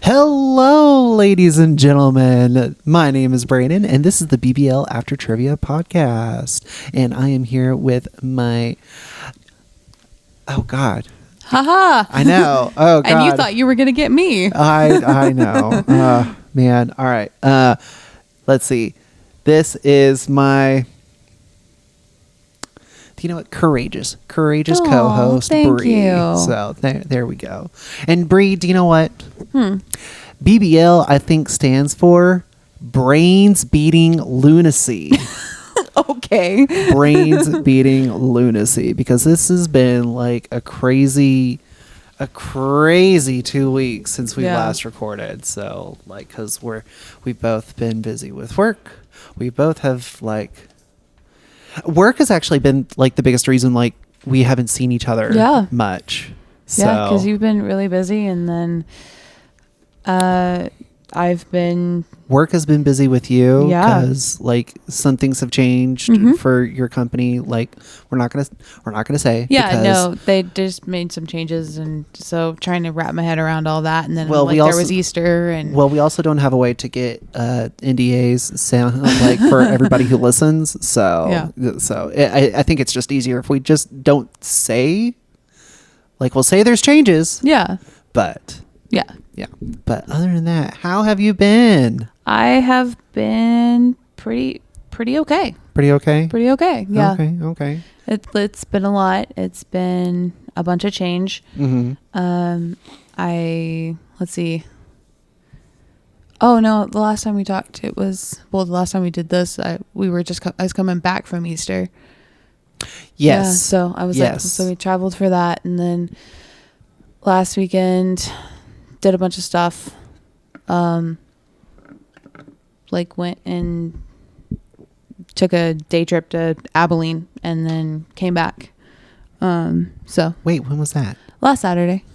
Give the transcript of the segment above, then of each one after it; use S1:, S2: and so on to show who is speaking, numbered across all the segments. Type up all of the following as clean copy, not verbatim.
S1: Hello, ladies and gentlemen. My name is Brandon, and this is the BBL After Trivia podcast. And I am here with my. Oh God,
S2: Haha.
S1: I know. Oh God,
S2: And you thought you were going to get me.
S1: I know. Man. All right. Let's see. This is my. Do you know what? Courageous
S2: Aw,
S1: co-host
S2: thank
S1: Bree.
S2: you.
S1: So there we go. And Bree, do you know what? BBL I think stands for brains beating lunacy.
S2: Okay.
S1: Brains beating lunacy, because this has been like a crazy 2 weeks since we last recorded. So like, because we've both been busy with work. We both have work has actually been like the biggest reason like we haven't seen each other much. So.
S2: Yeah, because you've been really busy, and then I've been.
S1: Work has been busy with you
S2: Yeah.
S1: because like some things have changed for your company. Like we're not gonna say.
S2: Yeah,
S1: because,
S2: no, they just made some changes, and so trying to wrap my head around all that, and then
S1: Well,
S2: there was Easter, and
S1: Well, we also don't have a way to get NDAs sound like for everybody who listens. So I think it's just easier if we just don't say. Like we'll say there's changes.
S2: yeah.
S1: Yeah. But other than that, how have you been?
S2: I have been pretty okay.
S1: Pretty okay?
S2: Pretty okay. Yeah.
S1: Okay.
S2: It's been a lot. It's been a bunch of change.
S1: Mm-hmm.
S2: Let's see. Oh no, the last time we talked, the last time we did this, I was coming back from Easter.
S1: Yes.
S2: Yeah, so I was so we traveled for that, and then last weekend did a bunch of stuff. Went and took a day trip to Abilene, and then came back. So
S1: Wait, when was that?
S2: last Saturday.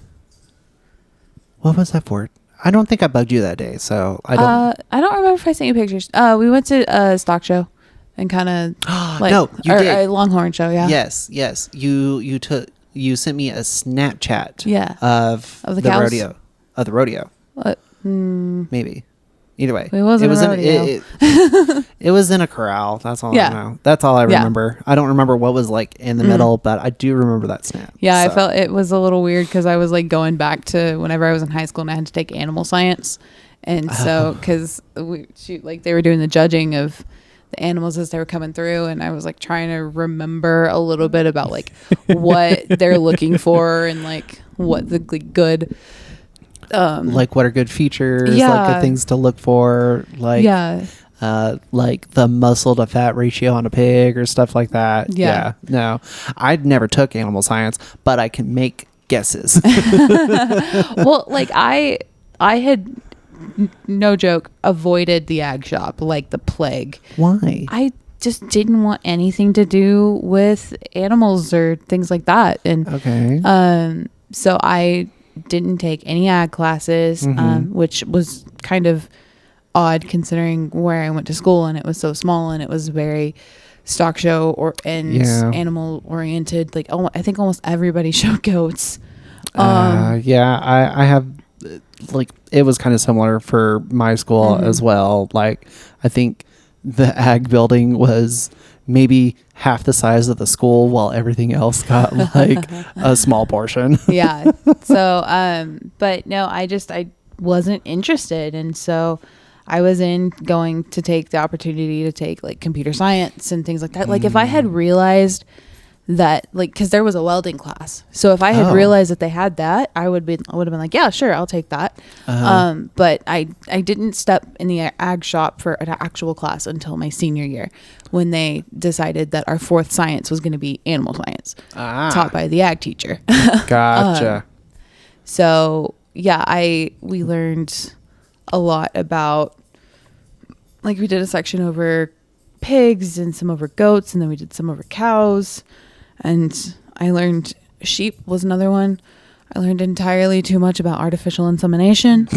S1: What was that for? I don't think I bugged you that day, so I don't.
S2: I don't remember if I sent you pictures. We went to a stock show and kind of
S1: No, you did.
S2: a Longhorn show. Yeah.
S1: Yes. You sent me a Snapchat.
S2: Yeah.
S1: Of
S2: Of the cows?
S1: rodeo. Of the rodeo.
S2: What?
S1: Maybe. Either way,
S2: It wasn't a rodeo.
S1: It was in a corral. That's all
S2: Yeah.
S1: I know. That's all I
S2: Yeah.
S1: remember. I don't remember what was like in the middle, but I do remember that snap.
S2: Yeah, I
S1: So.
S2: felt it was a little weird because I was like going back to whenever I was in high school and I had to take animal science, and so because they were doing the judging of the animals as they were coming through, and I was like trying to remember a little bit about like what they're looking for and like what the good.
S1: Like what are good features, like
S2: Yeah.
S1: good things to look for, like like the muscle to fat ratio on a pig or stuff like that.
S2: Yeah.
S1: No, I'd never took animal science, but I can make guesses.
S2: Well, like I had no joke avoided the ag shop like the plague.
S1: Why?
S2: I just didn't want anything to do with animals or things like that, and
S1: Okay.
S2: so I didn't take any ag classes, which was kind of odd considering where I went to school, and it was so small, and it was very stock show animal oriented. Like, I think almost everybody showed goats.
S1: I have like it was kind of similar for my school as well. Like I think the ag building was maybe half the size of the school while everything else got like a small portion.
S2: Yeah. So, but no, I wasn't interested. And so I was going to take the opportunity to take like computer science and things like that. Like if I had realized that, like, because there was a welding class. So if I had realized that they had that, I would have been like, yeah, sure, I'll take that. But I didn't step in the ag shop for an actual class until my senior year, when they decided that our fourth science was going to be animal science, taught by the ag teacher.
S1: Gotcha.
S2: So yeah, we learned a lot about, like, we did a section over pigs and some over goats, and then we did some over cows, and I learned sheep was another one. I learned entirely too much about artificial insemination.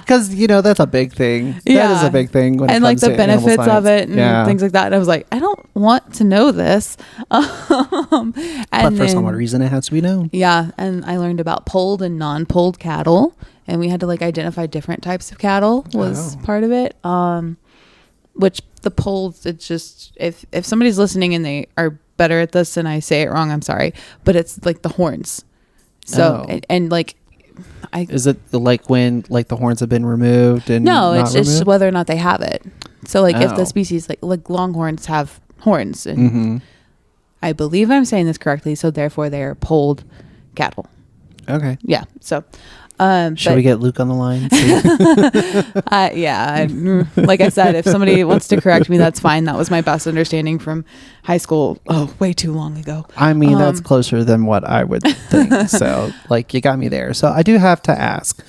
S1: Because, that's a big thing. That is a big thing when it
S2: and
S1: comes
S2: like the
S1: to animal
S2: benefits of
S1: science.
S2: it and things like that. And I was like, I don't want to know this. And
S1: But for some odd reason, it has to be known.
S2: Yeah. And I learned about polled and non-polled cattle. And we had to like identify different types of cattle was part of it. Which the polled, it's just, if somebody's listening and they are better at this and I say it wrong, I'm sorry. But it's like the horns. So, and like,
S1: is it like when like the horns have been removed and
S2: no,
S1: not
S2: it's
S1: removed?
S2: whether or not they have it. So like if the species like longhorns have horns, and I believe I'm saying this correctly, so therefore they are polled cattle.
S1: Okay.
S2: Yeah. So
S1: should we get Luke on the line?
S2: Like I said, if somebody wants to correct me, that's fine. That was my best understanding from high school. Oh, way too long ago.
S1: I mean, that's closer than what I would think. So like you got me there. So I do have to ask,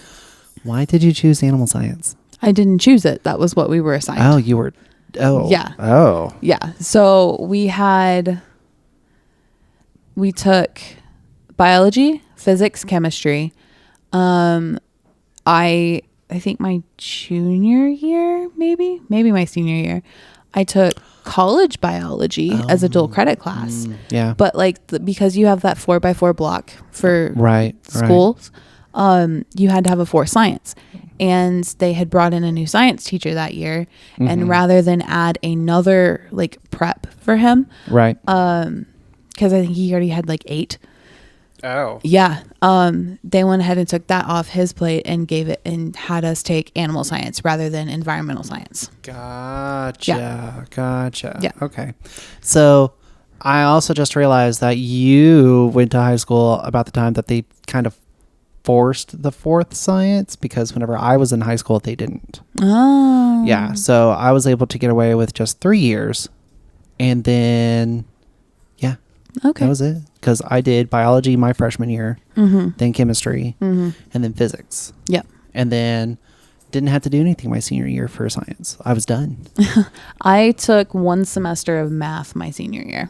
S1: why did you choose animal science?
S2: I didn't choose it. That was what we were assigned.
S1: Oh, you were. Oh.
S2: Yeah.
S1: Oh.
S2: Yeah. So we took biology, physics, chemistry. I think my junior year, maybe my senior year, I took college biology as a dual credit class.
S1: Yeah.
S2: But like because you have that 4x4 block for schools, you had to have a 4 science. And they had brought in a new science teacher that year, and rather than add another like prep for him,
S1: right?
S2: Because I think he already had like 8.
S1: Oh.
S2: Yeah. They went ahead and took that off his plate and gave it and had us take animal science rather than environmental science.
S1: Gotcha.
S2: Yeah.
S1: Gotcha.
S2: Yeah.
S1: Okay. So I also just realized that you went to high school about the time that they kind of forced the 4th science, because whenever I was in high school, they didn't.
S2: Oh.
S1: Yeah. So I was able to get away with just 3 years. And then, yeah.
S2: Okay.
S1: That was it. Because I did biology my freshman year, then chemistry, and then physics.
S2: Yep.
S1: And then didn't have to do anything my senior year for science. I was done.
S2: I took 1 semester of math my senior year.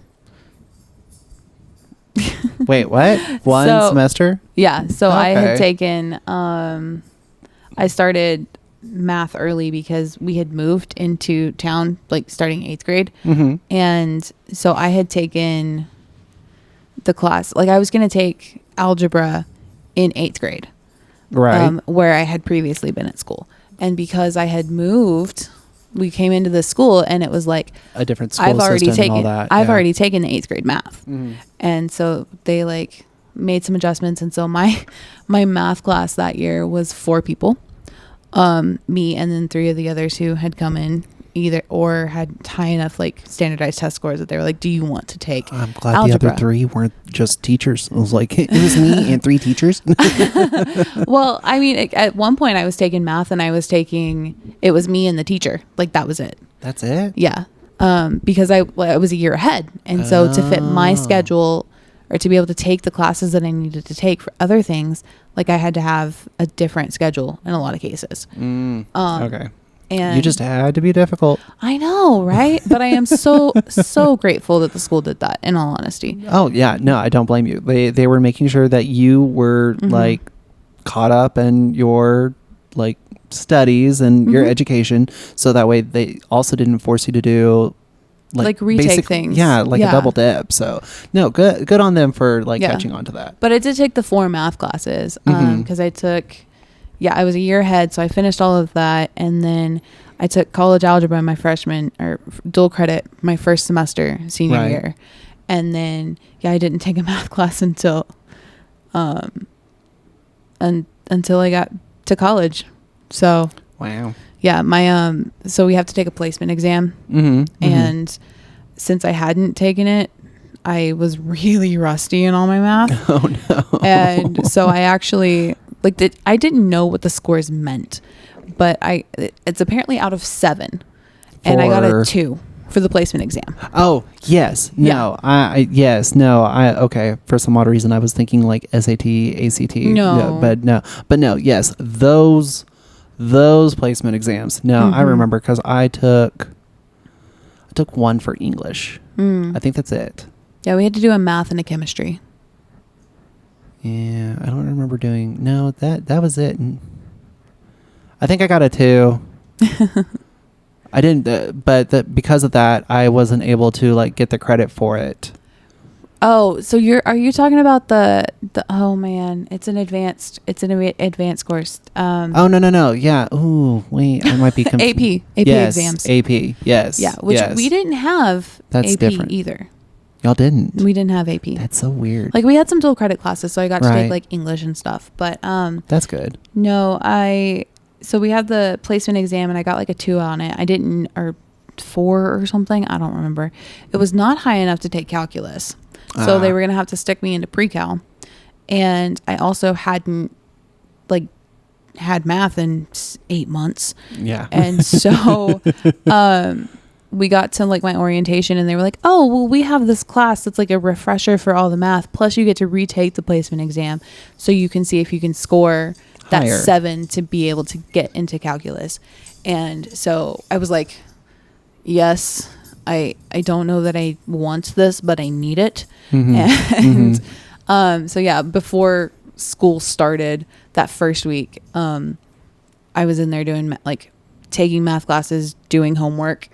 S1: Wait, what? One semester?
S2: Yeah. So I had taken, I started math early because we had moved into town, like starting 8th grade. And so I had taken the class, like I was going to take algebra in 8th grade,
S1: right?
S2: Where I had previously been at school. And because I had moved, we came into the school and it was like
S1: a different school system and all that.
S2: I've already taken the 8th grade math. And so they like made some adjustments. And so my math class that year was 4 people, me and then 3 of the others who had come in either or had high enough like standardized test scores that they were like, do you want to take
S1: I'm glad
S2: algebra?
S1: The other 3 weren't just teachers. I was like, it was me and 3 teachers.
S2: Well, I mean, at one point I was taking math and it was me and the teacher. Like that was it.
S1: That's it?
S2: Yeah. Because I was a year ahead. And so to fit my schedule or to be able to take the classes that I needed to take for other things, like I had to have a different schedule in a lot of cases.
S1: Okay.
S2: And
S1: you just had to be difficult.
S2: I know, right? But I am so grateful that the school did that, in all honesty.
S1: Oh yeah, no, I don't blame you. They were making sure that you were like caught up in your like studies and your education, so that way they also didn't force you to do
S2: like retake things.
S1: Yeah, like a double dip. So no, good on them for like catching on to that.
S2: But I did take the 4 math classes because I was a year ahead, so I finished all of that, and then I took college algebra my freshman or dual credit my first semester senior year, and then I didn't take a math class until I got to college. So
S1: wow.
S2: Yeah, my so we have to take a placement exam, and since I hadn't taken it, I was really rusty in all my math.
S1: Oh no!
S2: And so I actually I didn't know what the scores meant, but it's apparently out of 7, and I got a 2 for the placement exam.
S1: Oh yes, no, okay. For some odd reason, I was thinking like SAT, ACT.
S2: No,
S1: but no. Yes, those placement exams. No, I remember because I took 1 for English. I think that's it.
S2: Yeah, we had to do a math and a chemistry.
S1: Yeah, I don't remember doing. No, that was it. And I think I got a 2. I didn't, because of that, I wasn't able to like get the credit for it.
S2: Oh, so are you talking about the oh man, it's an advanced course.
S1: Oh no. Yeah. Ooh, wait, I might be
S2: AP
S1: yes,
S2: exams.
S1: AP. Yes.
S2: Yeah, which
S1: yes.
S2: we didn't have
S1: That's
S2: AP
S1: different.
S2: either.
S1: Y'all didn't.
S2: We didn't have AP.
S1: That's so weird.
S2: Like we had some dual credit classes, so I got to
S1: Right.
S2: take like English and stuff. But
S1: That's good.
S2: no, so we had the placement exam and I got like a 2 on it. I didn't, or 4 or something. I don't remember. It was not high enough to take calculus. So they were going to have to stick me into pre-cal. And I also hadn't like had math in 8 months.
S1: Yeah.
S2: And so we got to like my orientation and they were like, oh, well, we have this class that's like a refresher for all the math. Plus you get to retake the placement exam. So you can see if you can score that
S1: Higher.
S2: 7 to be able to get into calculus. And so I was like, yes, I don't know that I want this, but I need it.
S1: Mm-hmm.
S2: And so yeah, before school started that first week, I was in there doing like taking math classes, doing homework.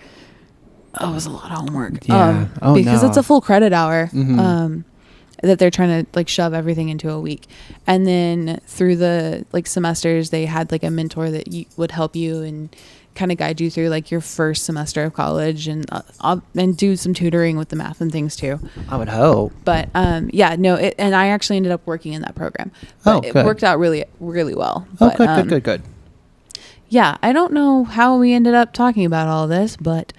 S2: Oh, it was a lot of homework.
S1: Yeah.
S2: Because it's a full credit hour.
S1: Mm-hmm.
S2: That they're trying to like shove everything into a week. And then through the like semesters, they had like a mentor that would help you and kind of guide you through like your first semester of college and do some tutoring with the math and things too.
S1: I would hope.
S2: But yeah, no, and I actually ended up working in that program. But it worked out really, really well.
S1: Oh,
S2: But,
S1: good.
S2: Yeah, I don't know how we ended up talking about all this, but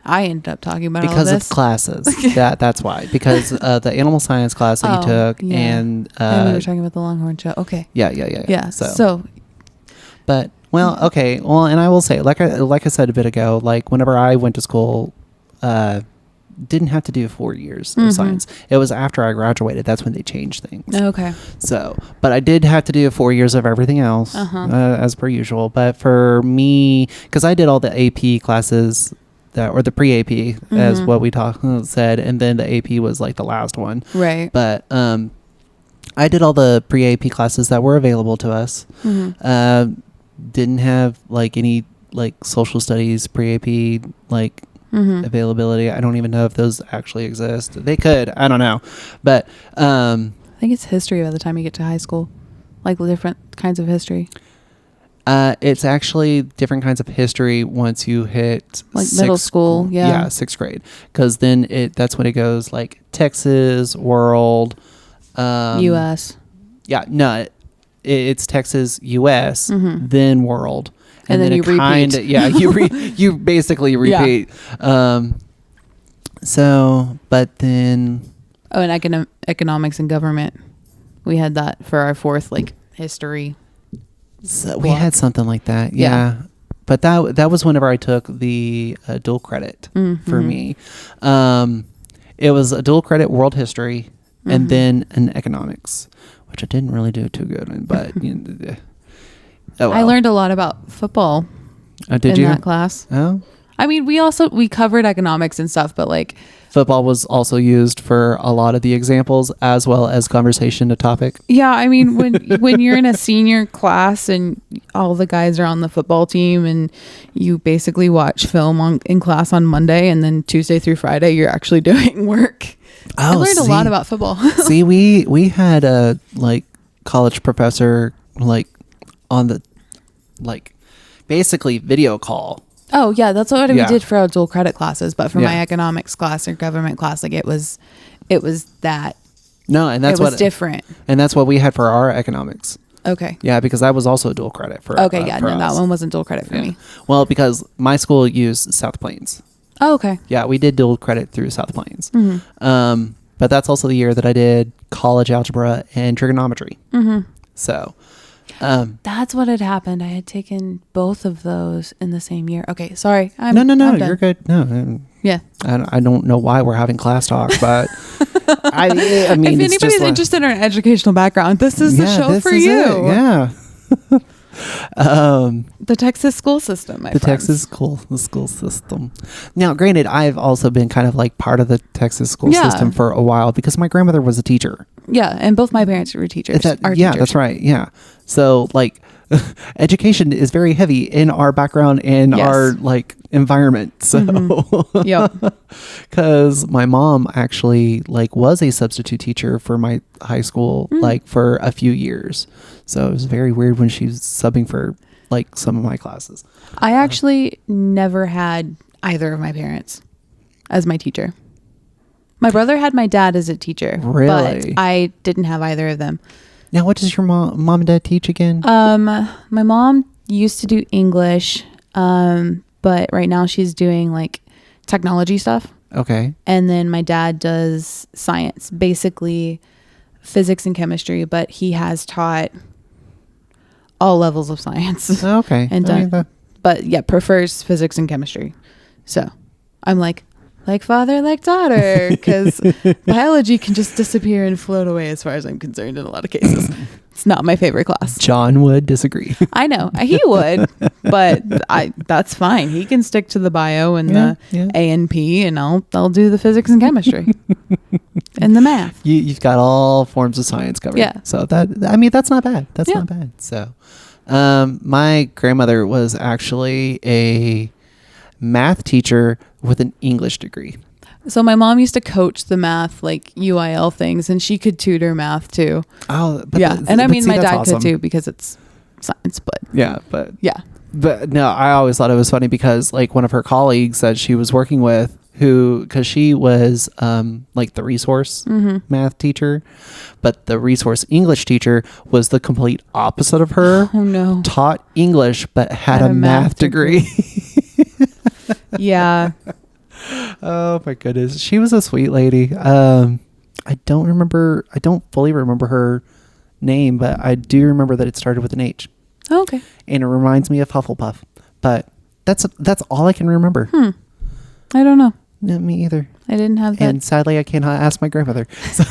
S2: I ended up talking about
S1: Because
S2: all
S1: of
S2: this.
S1: classes. That's why. Because the animal science class that you took
S2: yeah.
S1: and
S2: we were talking about the Longhorn show. Okay.
S1: Yeah.
S2: So
S1: But well, okay. Well, and I will say, like I said a bit ago, like whenever I went to school, didn't have to do 4 years of science. It was after I graduated. That's when they changed things.
S2: okay.
S1: So, but I did have to do 4 years of everything else, as per usual. But for me, because I did all the AP classes or the pre-AP, as what we said, and then the AP was like the last one.
S2: Right.
S1: But I did all the pre-AP classes that were available to us. Didn't have like any like social studies pre-AP like availability. I don't even know if those actually exist. They could. I don't know. But
S2: I think it's history by the time you get to high school, like different kinds of history.
S1: It's actually different kinds of history once you hit
S2: like middle school. Yeah,
S1: 6th grade, because then that's when it goes like Texas, world,
S2: U.S.
S1: Yeah, no, it's Texas, U.S., then world,
S2: and then you repeat.
S1: Yeah, you basically repeat. Yeah. So, but then
S2: and economics and government, we had that for our 4th like history.
S1: So we had something like that, yeah. But that was whenever I took the dual credit for me. It was a dual credit world history and then an economics, which I didn't really do too good in. But oh well.
S2: I learned a lot about football.
S1: Did you?
S2: That class?
S1: Oh,
S2: I mean, we covered economics and stuff, but like
S1: football was also used for a lot of the examples as well as conversation to topic.
S2: Yeah, I mean, when you're in a senior class and all the guys are on the football team and you basically watch film in class on Monday and then Tuesday through Friday you're actually doing work. I learned a lot about football.
S1: See, we had a like college professor like on the like basically video call.
S2: Oh yeah, that's what we did for our dual credit classes. But for my economics class or government class, like it was that.
S1: No, and that's
S2: what different.
S1: And that's what we had for our economics.
S2: Okay.
S1: Yeah, because that was also dual credit for.
S2: Okay, yeah, no, that one wasn't dual credit for me.
S1: Well, because my school used South Plains.
S2: Oh, okay.
S1: Yeah, we did dual credit through South Plains. But that's also the year that I did college algebra and trigonometry. So.
S2: That's what had happened. I had taken both of those in the same year. Okay, sorry.
S1: No, you're good. No,
S2: yeah.
S1: I don't know why we're having class talk, but I mean,
S2: if anybody's interested in our educational background, this is the show for you.
S1: Yeah.
S2: The Texas school system, my friends.
S1: Texas school system. Now, granted, I've also been kind of like part of the Texas school system for a while because my grandmother was a teacher.
S2: Yeah, and both my parents were teachers.
S1: Teachers. That's right. Yeah. So like education is very heavy in our background and
S2: Yes.
S1: our like environment. So,
S2: Yep.
S1: because my mom actually like was a substitute teacher for my high school like for a few years. So it was very weird when she was subbing for like some of my classes.
S2: I actually never had either of my parents as my teacher. My brother had my dad as a teacher.
S1: Really?
S2: But I didn't have either of them.
S1: Now, what does your mom and dad teach again?
S2: My mom used to do English, but right now she's doing like technology stuff.
S1: Okay.
S2: And then my dad does science, basically physics and chemistry, but he has taught all levels of science.
S1: Okay.
S2: And
S1: I mean,
S2: done, but yeah, prefers physics and chemistry. So I'm like father, like daughter, because biology can just disappear and float away as far as I'm concerned in a lot of cases. It's not my favorite class.
S1: John would disagree.
S2: I know he would, but that's fine. He can stick to the bio and the A and P, and I'll do the physics and chemistry and the math.
S1: You've got all forms of science covered.
S2: Yeah.
S1: So that's not bad. That's not bad. So, my grandmother was actually a math teacher with an English degree.
S2: So my mom used to coach the math, like UIL things, and she could tutor math too.
S1: Oh,
S2: Yeah. And I mean, my
S1: that's
S2: dad
S1: awesome.
S2: could too, because it's science, but
S1: Yeah, but
S2: yeah.
S1: But no, I always thought it was funny because like one of her colleagues that she was working with, because she was like the resource math teacher, but the resource English teacher was the complete opposite of her.
S2: Oh no.
S1: Taught English but had a math degree.
S2: Yeah.
S1: Oh my goodness, she was a sweet lady. I don't fully remember her name, but I do remember that it started with an H.
S2: Oh, okay.
S1: And it reminds me of Hufflepuff, but that's all I can remember.
S2: I don't know.
S1: No, me either.
S2: I didn't have that.
S1: And sadly, I cannot ask my grandmother. So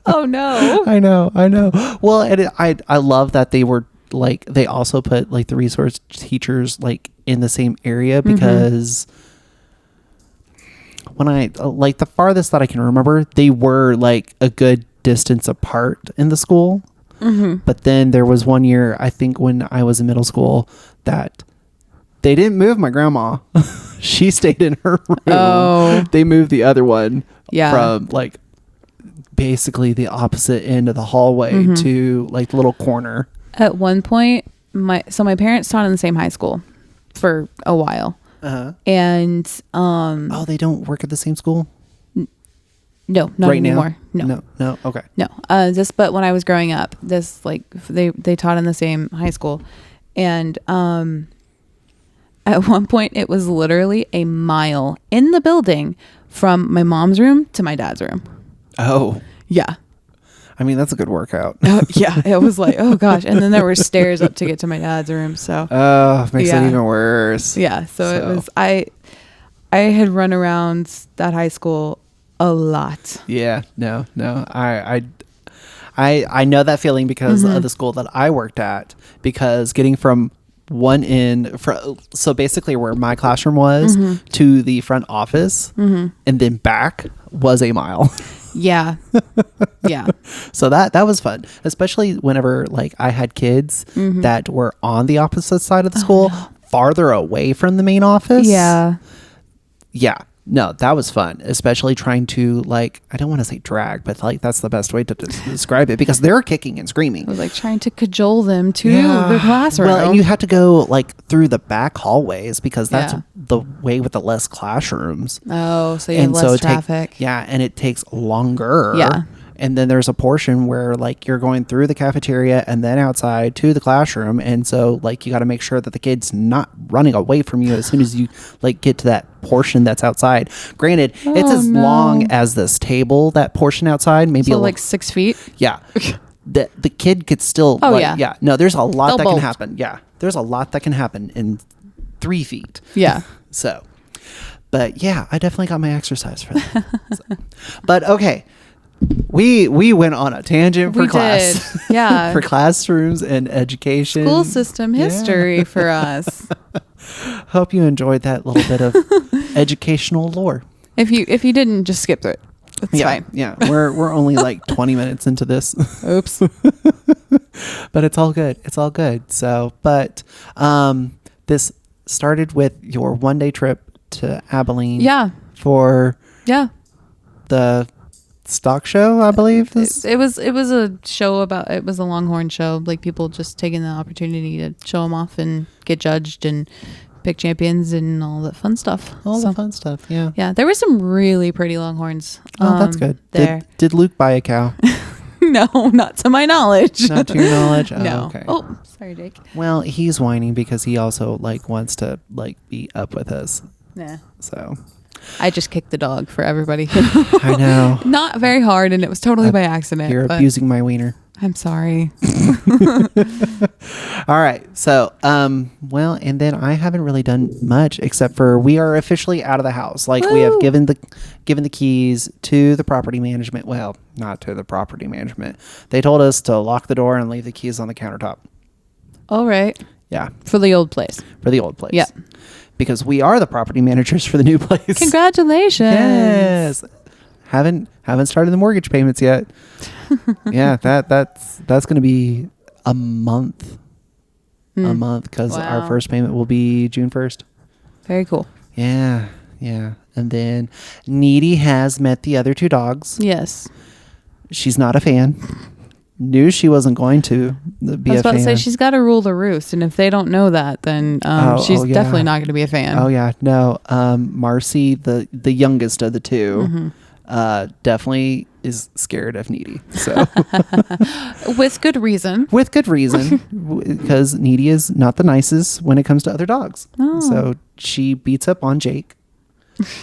S2: Oh no.
S1: I know. Well, and I love that they were like, they also put like the resource teachers like in the same area, because when I like the farthest that I can remember, they were like a good distance apart in the school. But then there was one year, I think when I was in middle school, that they didn't move my grandma. She stayed in her room.
S2: Oh.
S1: They moved the other one
S2: Yeah.
S1: from like basically the opposite end of the hallway to like the little corner.
S2: At one point, my parents taught in the same high school for a while. And
S1: Oh, they don't work at the same school
S2: no, not
S1: right
S2: anymore.
S1: now? No. Okay.
S2: No. But when I was growing up, this like they taught in the same high school, and at one point it was literally a mile in the building from my mom's room to my dad's room.
S1: Oh,
S2: Yeah.
S1: I mean, that's a good workout.
S2: Yeah. It was like, oh gosh. And then there were stairs up to get to my dad's room. So
S1: Makes
S2: Yeah.
S1: it even worse.
S2: yeah. So it was, I had run around that high school a lot.
S1: Yeah. No. I know that feeling because of the school that I worked at, because getting from one end, so basically where my classroom was to the front office and then back was a mile.
S2: Yeah. Yeah.
S1: So that was fun, especially whenever like I had kids that were on the opposite side of the school, farther away from the main office.
S2: Yeah.
S1: Yeah. No, that was fun, especially trying to like, I don't want to say drag, but like that's the best way to describe it, because they're kicking and screaming.
S2: I was like trying to cajole them to the classroom.
S1: Well, and you had to go like through the back hallways, because that's
S2: Yeah.
S1: the way with the less classrooms.
S2: Oh, so you have less traffic.
S1: And it takes longer.
S2: Yeah.
S1: And then there's a portion where like you're going through the cafeteria and then outside to the classroom. And so like you got to make sure that the kid's not running away from you as soon as you like get to that portion that's outside. Granted, it's as long as this table, that portion outside, maybe
S2: So like 6 feet.
S1: yeah. The kid could still
S2: Oh,
S1: like,
S2: yeah.
S1: No, there's a lot
S2: They'll
S1: that
S2: bolt.
S1: can happen. Yeah. There's a lot that can happen in 3 feet.
S2: Yeah.
S1: So, but yeah, I definitely got my exercise for that. So. But okay, we went on a tangent for
S2: We
S1: class.
S2: did. Yeah.
S1: For classrooms and education.
S2: School system history for us.
S1: Hope you enjoyed that little bit of educational lore.
S2: If you didn't, just skip it. It's
S1: Yeah,
S2: fine.
S1: yeah. We're only like 20 minutes into this.
S2: Oops.
S1: But it's all good. It's all good. So, but this started with your 1-day trip to Abilene.
S2: Yeah.
S1: For
S2: Yeah.
S1: the stock show, I believe.
S2: It was a show about, it was a Longhorn show, like people just taking the opportunity to show them off and get judged and pick champions and all that fun stuff.
S1: All the fun stuff. Yeah.
S2: Yeah, there were some really pretty Longhorns.
S1: Oh, that's good.
S2: There.
S1: Did Luke buy a cow?
S2: No, not to my knowledge.
S1: Not to your knowledge? Oh,
S2: No.
S1: okay.
S2: Oh, sorry, Jake.
S1: Well, he's whining because he also like wants to like be up with us.
S2: Nah.
S1: So
S2: I just kicked the dog for everybody.
S1: I know.
S2: Not very hard, and it was totally by accident.
S1: You're
S2: but
S1: abusing my wiener.
S2: I'm sorry.
S1: All right. So, well, and then I haven't really done much except for we are officially out of the house. Like we have
S2: Woo!
S1: given the keys to the property management. Well, not to the property management. They told us to lock the door and leave the keys on the countertop.
S2: All right.
S1: Yeah.
S2: For the old place.
S1: For the old place.
S2: Yeah.
S1: Because we are the property managers for the new place.
S2: Congratulations.
S1: Yes. Haven't started the mortgage payments yet. Yeah, that's going to be a month. A month because our
S2: Wow.
S1: first payment will be June 1st.
S2: Very cool.
S1: Yeah. And then Needy has met the other 2 dogs.
S2: Yes.
S1: She's not a fan. Knew she wasn't going to be
S2: I was
S1: a
S2: about
S1: fan.
S2: to say she's got to rule the roost, and if they don't know that, then she's
S1: yeah.
S2: definitely not going to be a fan.
S1: Oh yeah, no. Marcy, the youngest of the 2, definitely is scared of Needy. So
S2: With good reason.
S1: with good reason, because Needy is not the nicest when it comes to other dogs.
S2: Oh.
S1: So she beats up on Jake.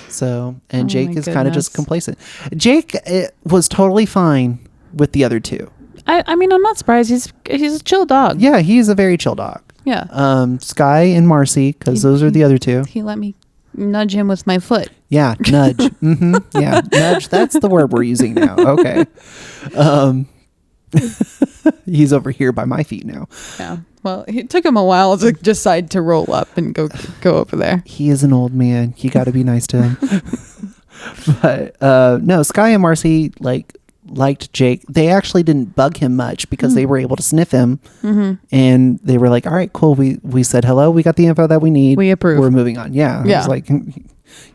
S1: So and
S2: Oh
S1: Jake
S2: my
S1: is kind of just
S2: goodness.
S1: complacent. Jake was totally fine with the other 2.
S2: I mean, I'm not surprised. He's a chill dog.
S1: Yeah, he's a very chill dog.
S2: Yeah.
S1: Sky and Marcy, because those are the other 2.
S2: He let me nudge him with my foot.
S1: Yeah, nudge. Yeah, nudge. That's the word we're using now. Okay. He's over here by my feet now.
S2: Yeah. Well, it took him a while to decide to roll up and go over there.
S1: He is an old man. You got to be nice to him. But no, Sky and Marcy liked Jake. They actually didn't bug him much because they were able to sniff him, and they were like, "All right, cool. We said hello. We got the info that we need.
S2: We approve.
S1: We're moving on." Yeah. I
S2: Yeah.
S1: was like,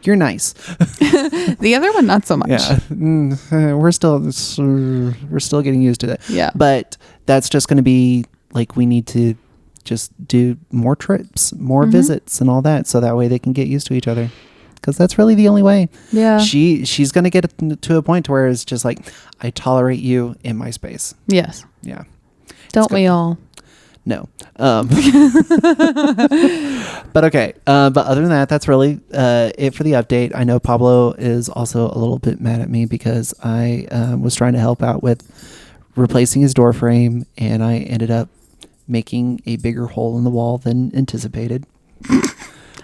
S1: "You're nice."
S2: The other one, not so much.
S1: Yeah. We're still getting used to that.
S2: Yeah.
S1: But that's just going to be like we need to just do more trips, more visits, and all that, so that way they can get used to each other. Because that's really the only way.
S2: Yeah.
S1: She's going to get to a point where it's just like, I tolerate you in my space.
S2: Yes.
S1: Yeah.
S2: Don't we all?
S1: No. But okay. But other than that, that's really it for the update. I know Pablo is also a little bit mad at me because I was trying to help out with replacing his door frame, and I ended up making a bigger hole in the wall than anticipated.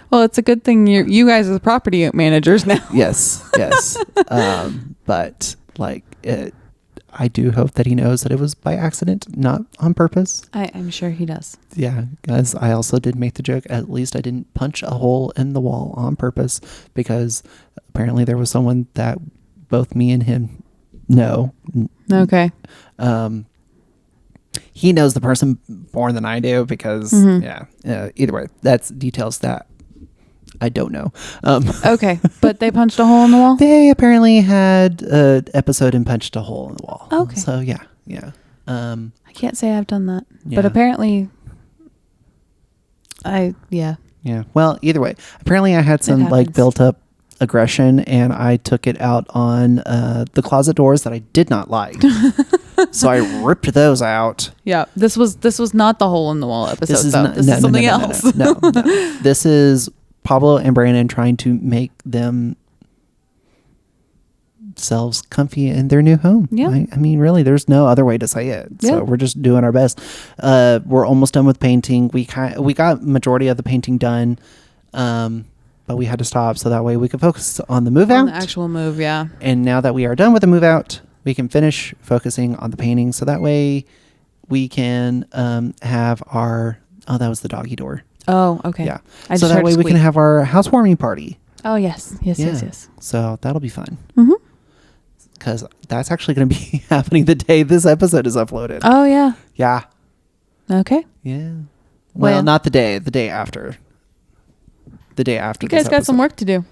S2: Well, it's a good thing you guys are the property managers now.
S1: Yes. But like I do hope that he knows that it was by accident, not on purpose.
S2: I'm sure he does.
S1: Yeah, guys, I also did make the joke. At least I didn't punch a hole in the wall on purpose, because apparently there was someone that both me and him know.
S2: Okay.
S1: He knows the person more than I do because, either way, that's details that I don't know.
S2: Okay, but they punched a hole in the wall?
S1: They apparently had an episode and punched a hole in the wall.
S2: Okay.
S1: So, yeah.
S2: I can't say I've done that.
S1: Yeah.
S2: But apparently,
S1: Yeah. Well, either way, apparently I had some like built up aggression, and I took it out on the closet doors that I did not like. So I ripped those out.
S2: Yeah, this was not the hole in the wall episode. This is something else.
S1: No. This is Pablo and Brandon trying to make themselves comfy in their new home.
S2: Yeah.
S1: I mean, really, there's no other way to say it.
S2: Yeah.
S1: So we're just doing our best. We're almost done with painting. We got majority of the painting done, but we had to stop so that way we could focus on the move out.
S2: The actual move, yeah.
S1: And now that we are done with the move out, we can finish focusing on the painting. So that way we can have our... Oh, that was the doggy door.
S2: Oh, okay.
S1: Yeah.
S2: I
S1: So
S2: just
S1: that
S2: heard
S1: way
S2: a
S1: we can
S2: squeak.
S1: have our housewarming party.
S2: Oh, yes.
S1: Yeah.
S2: Yes.
S1: So that'll be fun.
S2: Mm-hmm.
S1: Because that's actually going to be happening the day this episode is uploaded.
S2: Oh, yeah.
S1: Yeah.
S2: Okay.
S1: Yeah. Well,
S2: Well-
S1: not the day after. The day after.
S2: You guys
S1: this
S2: got some
S1: episode.
S2: work to do.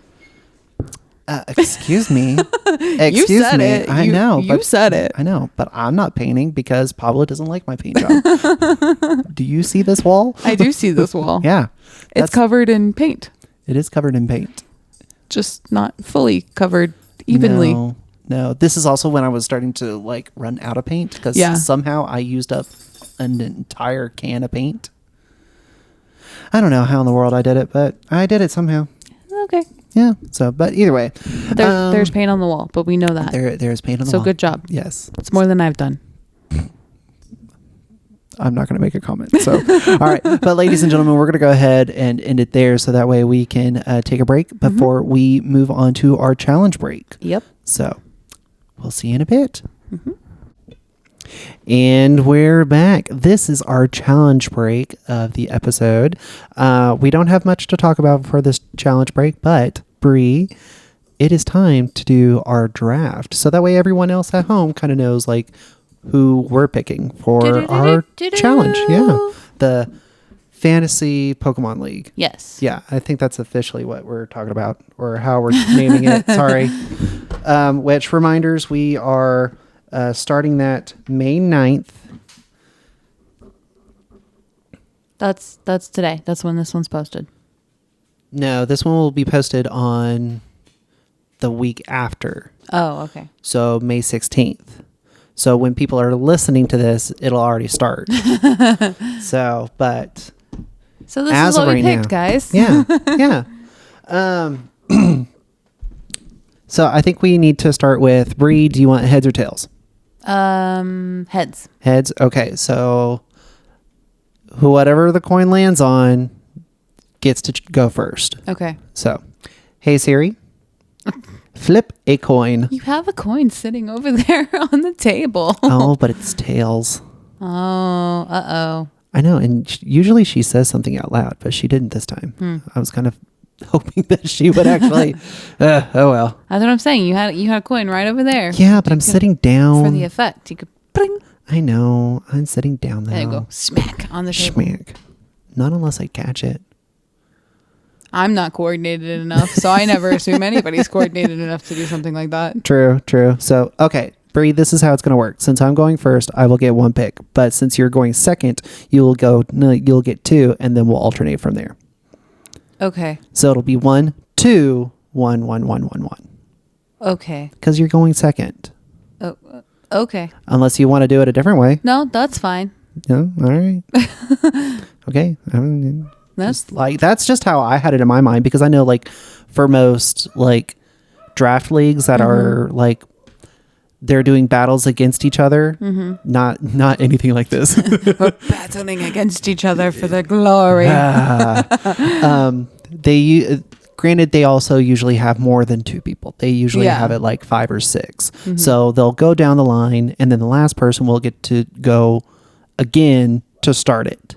S1: Excuse me.
S2: You
S1: Excuse
S2: said
S1: me.
S2: it.
S1: I know.
S2: You said it.
S1: I know, but I'm not painting because Pablo doesn't like my paint job. Do you see this wall?
S2: I do see this wall.
S1: Yeah.
S2: It's
S1: That's-
S2: covered in paint,
S1: It is covered in paint.
S2: just not fully covered evenly.
S1: No. This is also when I was starting to like run out of paint because
S2: Yeah.
S1: somehow I used up an entire can of paint. I don't know how in the world I did it, but I did it somehow.
S2: Okay.
S1: Yeah. So, but either way,
S2: There's paint on the wall, but we know that.
S1: there's paint on the
S2: So
S1: wall.
S2: good job.
S1: Yes.
S2: It's more than I've done.
S1: I'm not going to make a comment. So, all right. But ladies and gentlemen, we're going to go ahead and end it there. So that way we can take a break before we move on to our challenge break.
S2: Yep.
S1: So we'll see you in a bit. And we're back. This is our challenge break of the episode. We don't have much to talk about for this challenge break, but Bree, it is time to do our draft. So that way everyone else at home kind of knows like who we're picking for our challenge. Yeah. The Fantasy Pokemon League.
S2: Yes.
S1: Yeah, I think that's officially what we're talking about or how we're naming it. Sorry. Which reminders, we are starting that May 9th.
S2: That's today. That's when this one's posted.
S1: No, this one will be posted on the week after.
S2: Oh, okay.
S1: So May 16th. So when people are listening to this, it'll already start. So, but
S2: So this
S1: As
S2: is what
S1: of
S2: we
S1: right
S2: picked,
S1: now.
S2: guys.
S1: yeah, yeah. So I think we need to start with Bree. Do you want heads or tails?
S2: Heads.
S1: Heads. Okay, so whatever the coin lands on gets to go first.
S2: Okay.
S1: So, hey Siri, flip a coin.
S2: You have a coin sitting over there on the table.
S1: Oh, but it's tails.
S2: Oh, uh-oh.
S1: I know, and usually she says something out loud, but she didn't this time. I was kind of hoping that she would actually. Oh well.
S2: That's what I'm saying. You had a coin right over there.
S1: Yeah, but I'm sitting down.
S2: For the effect. You could bring.
S1: I know. I'm sitting down now.
S2: There you go. Smack on the table.
S1: Schmack. Not unless I catch it.
S2: I'm not coordinated enough, so I never assume anybody's coordinated enough to do something like that.
S1: True. So, okay, Bree, this is how it's going to work. Since I'm going first, I will get one pick. But since you're going second, you'll get two, and then we'll alternate from there.
S2: Okay.
S1: So it'll be 1, 2, 1, 1, 1, 1, 1.
S2: Okay.
S1: Because you're going second.
S2: Oh, okay.
S1: Unless you want to do it a different way.
S2: No, that's fine.
S1: No? All right. Okay.
S2: That's
S1: That's just how I had it in my mind, because I know like for most like draft leagues that are like they're doing battles against each other, not anything like this.
S2: we're battling against each other for the glory.
S1: Granted, they also usually have more than two people. They usually
S2: Yeah.
S1: have it like 5 or 6. So they'll go down the line, and then the last person will get to go again to start it.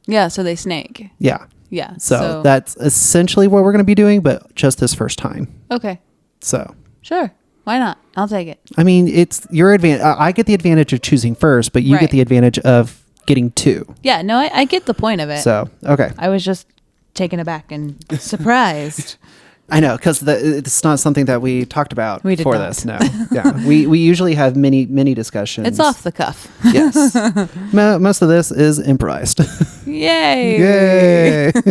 S2: Yeah, so they snake.
S1: Yeah.
S2: Yeah.
S1: So that's essentially what we're going to be doing, but just this first time.
S2: Okay.
S1: So,
S2: Sure. Why not? I'll take it.
S1: I mean, it's your advantage. I get the advantage of choosing first, but you
S2: Right.
S1: get the advantage of getting 2.
S2: Yeah, no, I get the point of it.
S1: So, okay.
S2: I was just taken aback and surprised.
S1: I know, because it's not something that we talked about
S2: We did
S1: for
S2: not.
S1: this. No. Yeah. We usually have many discussions.
S2: It's off the cuff.
S1: Yes. Most of this is improvised.
S2: Yay.
S1: Yay. All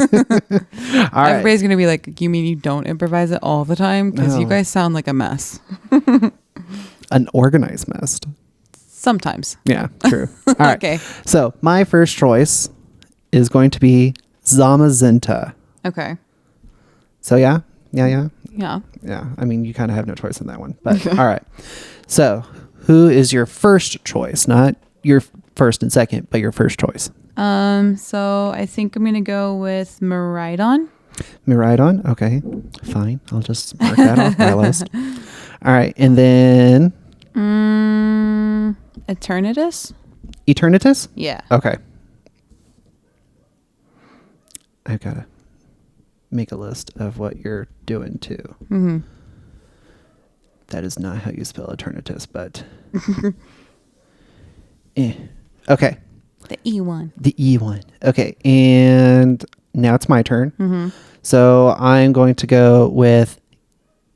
S1: right.
S2: Everybody's going to be like, you mean you don't improvise it all the time? Because you
S1: No.
S2: guys sound like a mess.
S1: An organized mess.
S2: Sometimes.
S1: Yeah, true. All right.
S2: Okay.
S1: So my first choice is going to be Zamazenta.
S2: Okay.
S1: So yeah.
S2: Yeah.
S1: Yeah. I mean, you kind of have no choice in that one. But all right. So who is your first choice? Not your first and second, but your first choice.
S2: So I think I'm going to go with Miraidon.
S1: Miraidon? Okay. Fine. I'll just mark that off my list. All right. And then
S2: Eternatus?
S1: Eternatus?
S2: Yeah.
S1: Okay. I've got to make a list of what you're doing too.
S2: Mm-hmm.
S1: That is not how you spell Eternatus, but okay.
S2: The E1.
S1: The E one. Okay. And now it's my turn.
S2: Mm-hmm.
S1: So I'm going to go with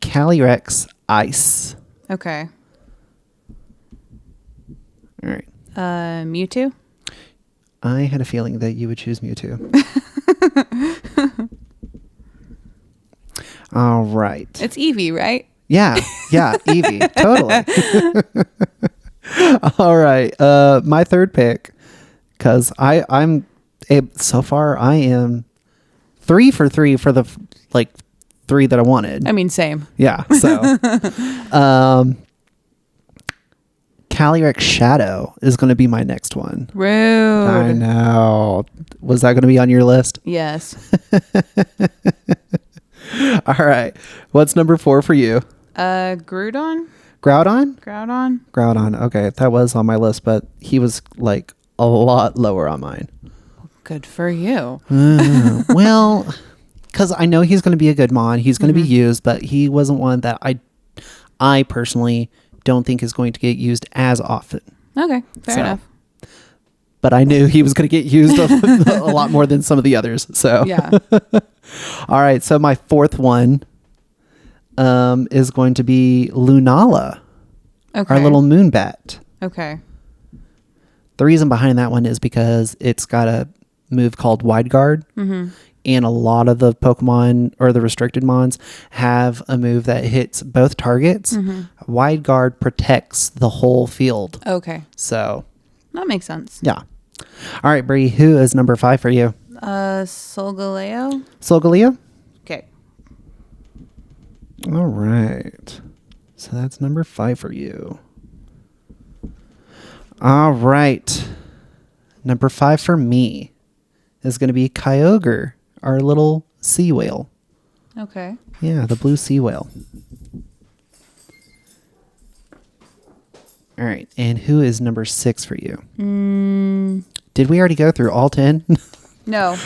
S1: Calyrex Ice.
S2: Okay.
S1: All right.
S2: Mewtwo.
S1: I had a feeling that you would choose Mewtwo. All right.
S2: It's Eevee, right?
S1: Yeah. Yeah. Eevee. Totally. All right. My third pick, because so far I am 3 for 3 for the like 3 that I wanted.
S2: I mean, same.
S1: Yeah. So, Calyrex Shadow is going to be my next one.
S2: Rude.
S1: I know. Was that going to be on your list?
S2: Yes.
S1: All right. What's number 4 for you?
S2: Groudon.
S1: Groudon?
S2: Groudon.
S1: Groudon. Okay. That was on my list, but he was like a lot lower on mine.
S2: Good for you.
S1: Well, because I know he's going to be a good mon. He's going to be used, but he wasn't one that I personally don't think is going to get used as often.
S2: Okay, fair enough.
S1: But I knew he was going to get used a lot more than some of the others. So
S2: Yeah.
S1: All right. So my fourth one is going to be Lunala,
S2: Okay.
S1: our little moon bat.
S2: Okay.
S1: The reason behind that one is because it's got a move called Wide Guard.
S2: Mm-hmm.
S1: And a lot of the Pokemon or the restricted mons have a move that hits both targets.
S2: Mm-hmm.
S1: Wide Guard protects the whole field.
S2: Okay.
S1: So,
S2: That makes sense.
S1: yeah. All right, Bree, who is number 5 for you?
S2: Solgaleo.
S1: Solgaleo?
S2: Okay.
S1: All right. So that's number 5 for you. All right. Number 5 for me is going to be Kyogre, our little sea whale.
S2: Okay.
S1: Yeah, the blue sea whale. All right. And who is number 6 for you? Did we already go through all 10?
S2: No.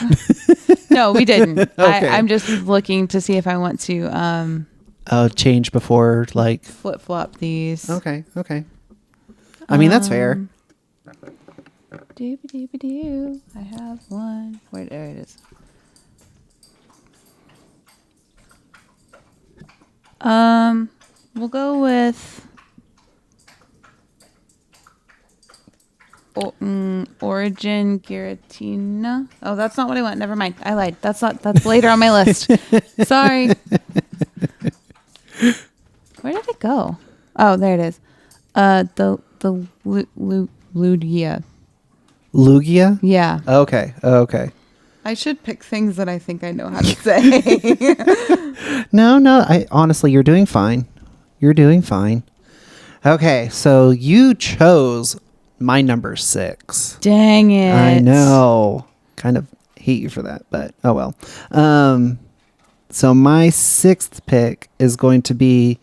S2: No, we didn't.
S1: Okay.
S2: I'm just looking to see if I want to
S1: Oh, change before, like.
S2: flip flop these.
S1: Okay. Okay. I mean, that's fair.
S2: Doo-ba-doo-ba-doo. I have one. Wait, there it is. We'll go with Origin Giratina. Oh, that's not what I want. Never mind. I lied. That's later on my list. Sorry. Where did it go? Oh, there it is. The Lugia.
S1: Lugia?
S2: Yeah.
S1: Okay. Okay.
S2: I should pick things that I think I know how to say.
S1: No. Honestly, you're doing fine. You're doing fine. Okay. So you chose my number 6.
S2: Dang it.
S1: I know. Kind of hate you for that, but oh well. So my 6th pick is going to be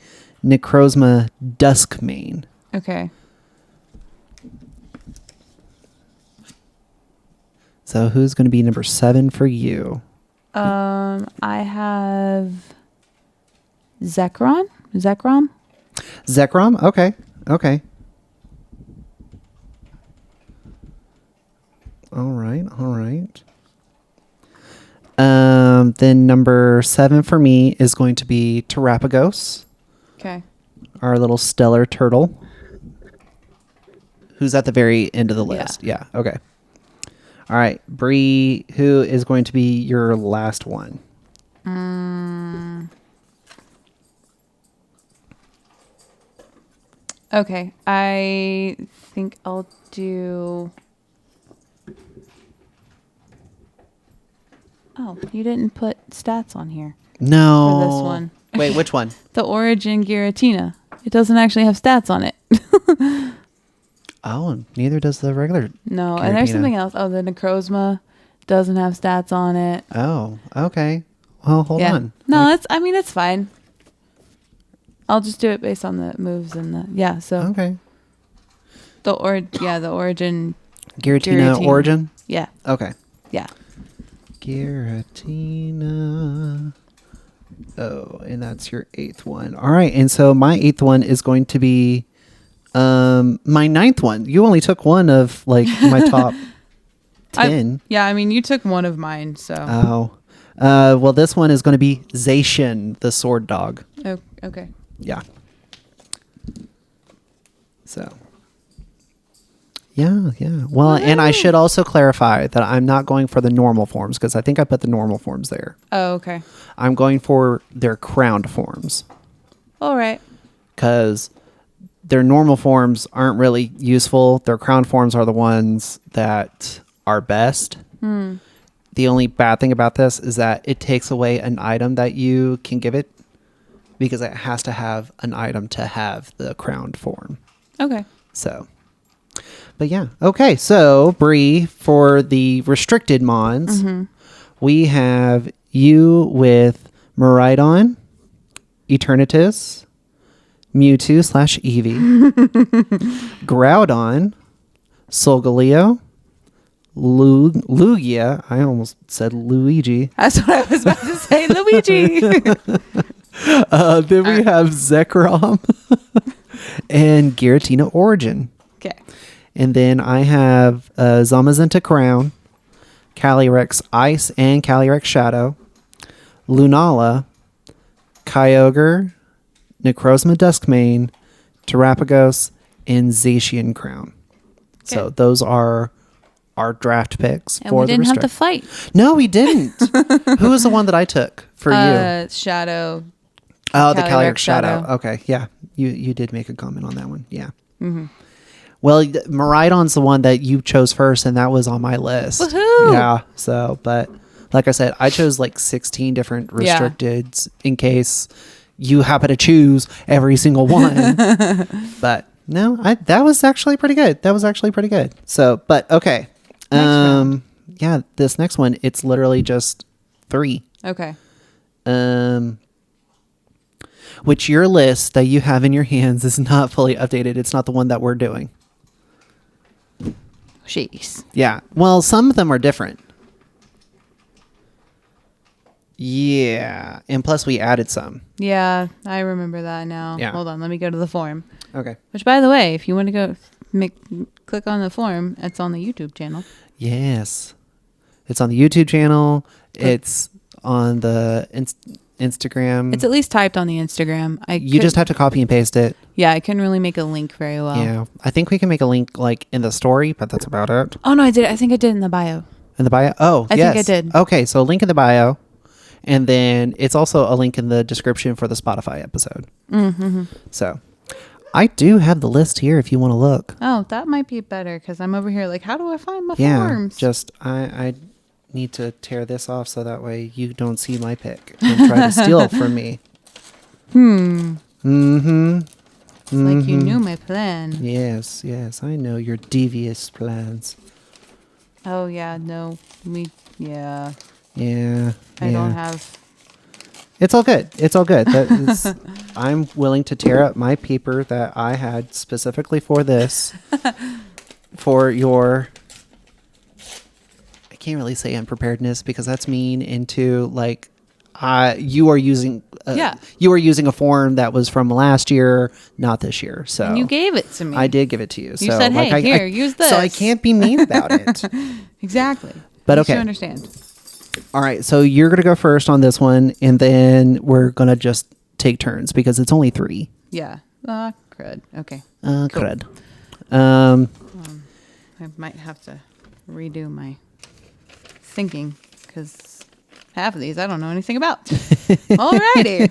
S1: Necrozma Duskmane.
S2: Okay.
S1: So who's going to be number 7 for you?
S2: I have Zekrom.
S1: Zekrom? Okay. Okay. All right. Then number 7 for me is going to be Terapagos,
S2: Okay.
S1: our little stellar turtle, who's at the very end of the list. Yeah. Okay. All right, Bree, who is going to be your last one?
S2: Okay. I think I'll do. Oh, you didn't put stats on here.
S1: No.
S2: For this one.
S1: Wait, which one?
S2: The Origin Giratina. It doesn't actually have stats on it.
S1: Oh, neither does the regular.
S2: No, and there's
S1: Giratina.
S2: something else. Oh, the Necrozma doesn't have stats on it.
S1: Oh, okay. Well, hold
S2: yeah.
S1: on.
S2: No, it's fine. I'll just do it based on the moves and the so
S1: Okay.
S2: the Origin
S1: Giratina Origin?
S2: Yeah.
S1: Okay.
S2: Yeah.
S1: Giratina. Oh, and that's your 8th one. All right, and so my 8th one is going to be my 9th one. You only took one of like my top 10.
S2: Yeah, I mean, you took one of mine, so.
S1: Oh. Well, this one is going to be Zacian, the sword dog.
S2: Oh, okay.
S1: Yeah. So. Yeah. Well, and I should also clarify that I'm not going for the normal forms because I think I put the normal forms there.
S2: Oh, okay.
S1: I'm going for their crowned forms
S2: All right.
S1: because their normal forms aren't really useful. Their crowned forms are the ones that are best. The only bad thing about this is that it takes away an item that you can give it because it has to have an item to have the crowned form.
S2: Okay.
S1: So, but yeah. Okay. So, Bree, for the restricted mons, we have you with Miraidon, Eternatus, Mewtwo / Eevee, Groudon, Solgaleo, Lugia. I almost said Luigi.
S2: That's what I was about to say, Luigi.
S1: Then we have Zekrom and Giratina Origin.
S2: Okay.
S1: And then I have Zamazenta Crown, Calyrex Ice and Calyrex Shadow, Lunala, Kyogre, Necrozma Duskmane, Terapagos, and Zacian Crown. So
S2: Okay.
S1: those are our draft picks
S2: And
S1: for
S2: we
S1: the
S2: didn't have to
S1: restrict.
S2: fight.
S1: No, we didn't. Who was the one that I took for you?
S2: Shadow.
S1: Oh, the
S2: Calyrex
S1: Calyrex Shadow.
S2: Shadow.
S1: Okay, yeah. You did make a comment on that one. Yeah. Well, Miraidon's the one that you chose first, and that was on my list.
S2: Woohoo!
S1: Yeah. So, but like I said, I chose like 16 different restricteds in case you happen to choose every single one. But no, that was actually pretty good. So, but okay.
S2: round.
S1: Yeah, this next one, it's literally just 3.
S2: Okay.
S1: Which your list that you have in your hands is not fully updated. It's not the one that we're doing.
S2: Jeez.
S1: Yeah. Well, some of them are different. Yeah. And plus we added some.
S2: Yeah, I remember that now.
S1: Yeah.
S2: Hold on, let me go to the form.
S1: Okay.
S2: Which, by the way, if you want to go click on the form, it's on the YouTube channel.
S1: Yes. It's on the YouTube channel. It's on the Instagram.
S2: It's at least typed on the Instagram.
S1: You just have to copy and paste it.
S2: Yeah, I couldn't really make a link very well.
S1: Yeah. I think we can make a link like in the story, but that's about it.
S2: Oh no, I did. I think I did in the bio.
S1: In the bio? Oh,
S2: I
S1: yes.
S2: think I did.
S1: Okay, so a link in the bio. And then it's also a link in the description for the Spotify episode. Mm-hmm. So I do have the list here if you want to look.
S2: Oh, that might be better because I'm over here like, how do I find my
S1: Yeah,
S2: forms?
S1: just I need to tear this off so that way you don't see my pick and try to steal it from me.
S2: It's like you knew my plan.
S1: Yes, I know your devious plans.
S2: Oh yeah, no, yeah.
S1: Yeah.
S2: I don't have.
S1: It's all good. That is, I'm willing to tear up my paper that I had specifically for this, for your. I can't really say unpreparedness because that's mean into like, you are using. You are using a form that was from last year, not this year. So
S2: And you gave it to me.
S1: I did give it to you.
S2: You
S1: so
S2: said,
S1: like,
S2: "Hey, here, use this."
S1: So I can't be mean about it.
S2: Exactly.
S1: But
S2: You
S1: okay.
S2: should understand.
S1: All right, so you're going to go first on this one, and then we're going to just take turns because it's only 3.
S2: Yeah. Crud. Okay.
S1: Crud.
S2: I might have to redo my thinking because half of these I don't know anything about. Alrighty.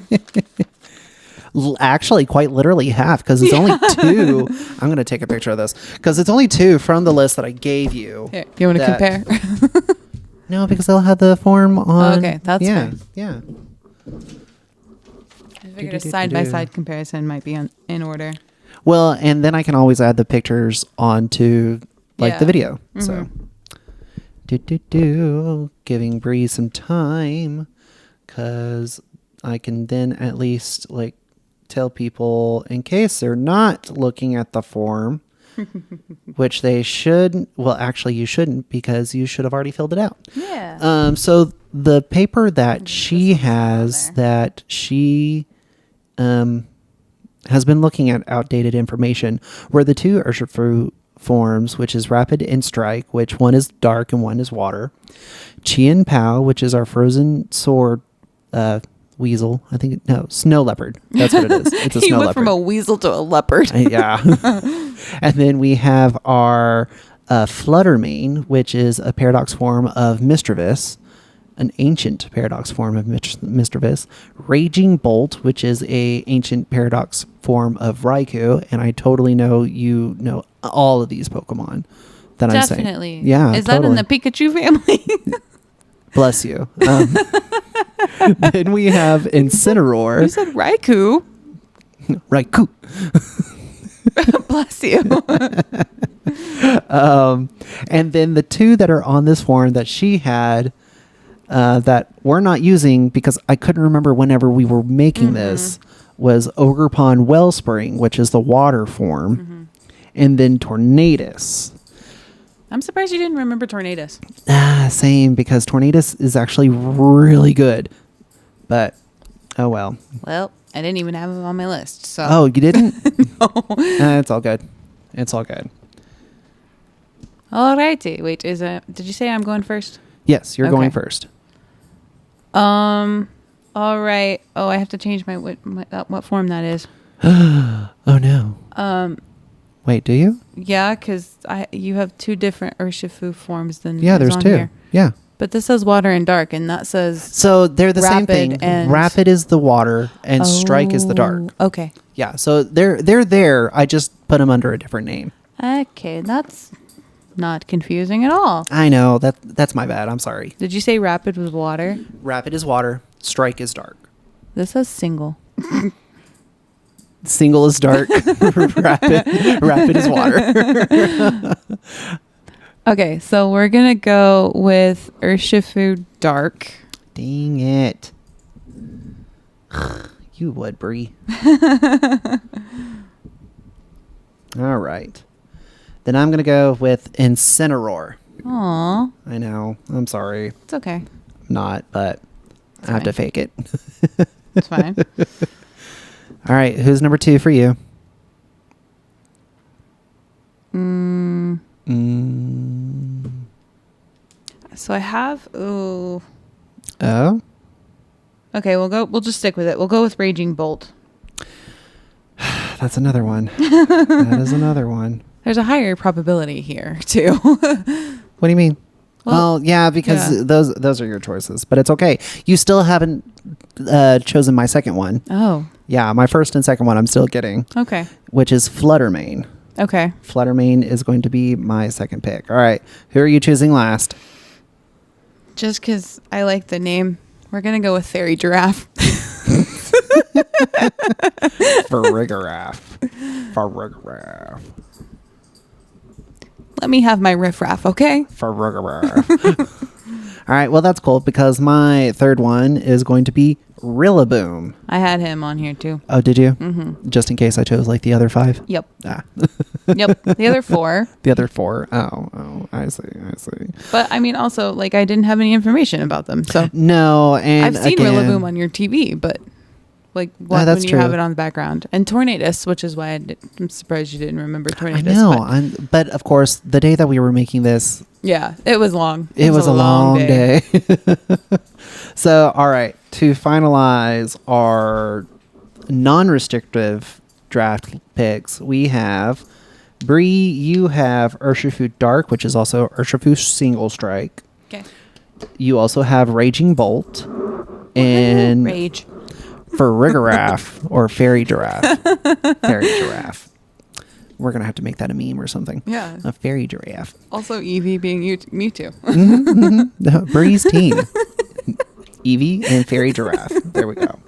S1: Actually, quite literally half because it's only 2. I'm going to take a picture of this because it's only 2 from the list that I gave you.
S2: Here, you want to
S1: that-
S2: compare?
S1: No, because they'll have the form on.
S2: Okay, that's
S1: yeah,
S2: fair.
S1: yeah.
S2: I figured a side-by-side comparison might be in order.
S1: Well, and then I can always add the pictures onto like
S2: Yeah.
S1: the video. So, giving Bree some time because I can then at least like tell people in case they're not looking at the form, which they should. Well, actually, you shouldn't because you should have already filled it out.
S2: Yeah.
S1: So the paper that she has that she has been looking at outdated information where the 2 Urshifu forms, which is Rapid and Strike, which one is dark and one is water. Chien Pao, which is our frozen sword weasel. I think no, snow leopard. That's what it is. It's a
S2: He
S1: snow
S2: went
S1: leopard.
S2: from a weasel to a leopard.
S1: Yeah. And then we have our Fluttermane, which is a paradox form of Mistrovis, an ancient paradox form of Mistrovis. Raging Bolt, which is a ancient paradox form of Raikou, and I totally know you know all of these Pokemon that I'm saying.
S2: Definitely.
S1: Yeah,
S2: Is that in the Pikachu family?
S1: Bless you. Then we have Incineroar.
S2: You said Raikou.
S1: Raikou.
S2: Bless you.
S1: And then the two that are on this form that she had that we're not using because I couldn't remember whenever we were making this was Ogerpon Wellspring, which is the water form, and then Tornadus.
S2: I'm surprised you didn't remember Tornadus.
S1: Same, because Tornadus is actually really good. But, oh well.
S2: Well, I didn't even have him on my list. So.
S1: Oh, you didn't?
S2: No.
S1: It's all good. It's all good.
S2: Alrighty. Wait, did you say I'm going first?
S1: Yes, you're going
S2: Okay.
S1: first.
S2: All right. Oh, I have to change what form that is.
S1: Oh no. Wait, do you?
S2: Yeah, because you have two different Urshifu forms than
S1: Yeah,
S2: is
S1: there's
S2: on
S1: two.
S2: here.
S1: Yeah.
S2: But this says water and dark, and that says
S1: So they're the same
S2: Rapid
S1: thing.
S2: and-
S1: Rapid is the water and Strike is the dark.
S2: Oh, okay.
S1: Yeah, so they're there. I just put them under a different name.
S2: Okay, that's not confusing at all.
S1: I know that's my bad. I'm sorry.
S2: Did you say rapid was water?
S1: Rapid is water. Strike is dark.
S2: This says single.
S1: Single is dark. Rapid is water.
S2: Okay, so we're gonna go with Urshifu Dark.
S1: Dang it. You would, Bree. All right. Then I'm going to go with Incineroar.
S2: Aw,
S1: I know. I'm sorry.
S2: it's okay.
S1: I'm not, but I have to
S2: fine.
S1: fake it.
S2: It's fine.
S1: All right. Who's number 2 for you?
S2: So I have. Ooh.
S1: Oh?
S2: Okay, we'll just stick with it. We'll go with Raging Bolt.
S1: That's another one. That is another one.
S2: There's a higher probability here too.
S1: What do you mean? Well, yeah, because
S2: yeah.
S1: those are your choices, but it's okay. You still haven't chosen my second one.
S2: Oh,
S1: Yeah, my first and second one I'm still getting,
S2: okay.
S1: which is Fluttermane.
S2: Okay.
S1: Fluttermane is going to be my second pick. All right, who are you choosing last?
S2: Just because I like the name, we're going to go with Fairy Giraffe.
S1: Farigiraf. Farigiraf.
S2: Let me have my riffraff, okay?
S1: Farigiraf. All right, well, that's cool because my third one is going to be Rillaboom.
S2: I had him on here too.
S1: Oh, did you?
S2: Mm-hmm.
S1: Just in case I chose like the other 5?
S2: Yep.
S1: Ah.
S2: Yep. The other 4.
S1: The other 4. Oh, I see.
S2: But I mean, also, like, I didn't have any information about them. So
S1: No, and
S2: I've seen
S1: again,
S2: Rillaboom on your TV, but like what,
S1: that's
S2: when you
S1: true.
S2: have it on the background. And Tornadus, which is why I'm surprised you didn't remember Tornadus.
S1: I know, but of course, the day that we were making this,
S2: Yeah, it was long.
S1: it was a long day. So, all right, to finalize our non-restrictive draft picks, we have Bree. You have Urshifu Dark, which is also Urshifu Single Strike.
S2: Okay.
S1: You also have Raging Bolt and
S2: Rage.
S1: Farigiraf or Fairy Giraffe. Fairy Giraffe. We're gonna have to make that a meme or something.
S2: Yeah.
S1: A Fairy Giraffe.
S2: Also, Eevee being Mewtwo.
S1: Bree's team. Eevee and Fairy Giraffe. There we go.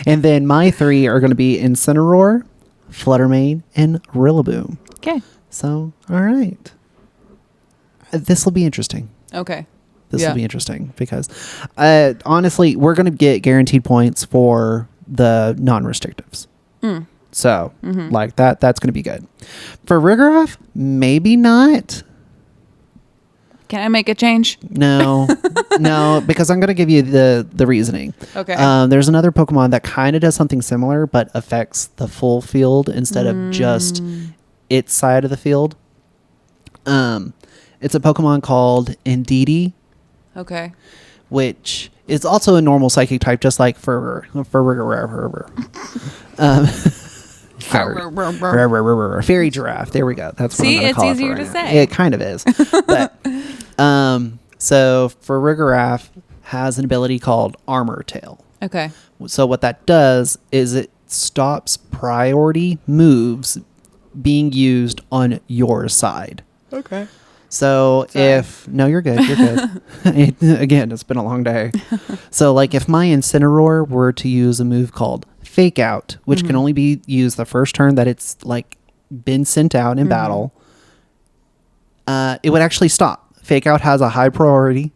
S1: And then my 3 are going to be Incineroar, Fluttermane, and Rillaboom.
S2: Okay.
S1: So, all right. This will be interesting.
S2: Okay.
S1: This
S2: Yeah.
S1: will be interesting because, honestly, we're going to get guaranteed points for the non-restrictives. So, like that's going to be good. For Rigorath, maybe not.
S2: Can I make a change?
S1: No, no, because I'm going to give you the reasoning.
S2: Okay.
S1: There's another Pokemon that kind of does something similar, but affects the full field instead of just its side of the field. It's a Pokemon called Indeedee,
S2: Okay.
S1: which is also a normal psychic type, just like for fairy giraffe. There we go. That's what
S2: See,
S1: I'm gonna
S2: it's
S1: call
S2: easier
S1: it for
S2: to
S1: right now.
S2: say.
S1: It kind of is, but so for Farigiraf has an ability called Armor Tail.
S2: Okay.
S1: So what that does is it stops priority moves being used on your side.
S2: Okay.
S1: So
S2: Sorry.
S1: no, you're good. You're good. Again, it's been a long day. So like if my Incineroar were to use a move called Fake Out, which can only be used the first turn that it's like been sent out in battle, it would actually stop. Fake Out has a high priority,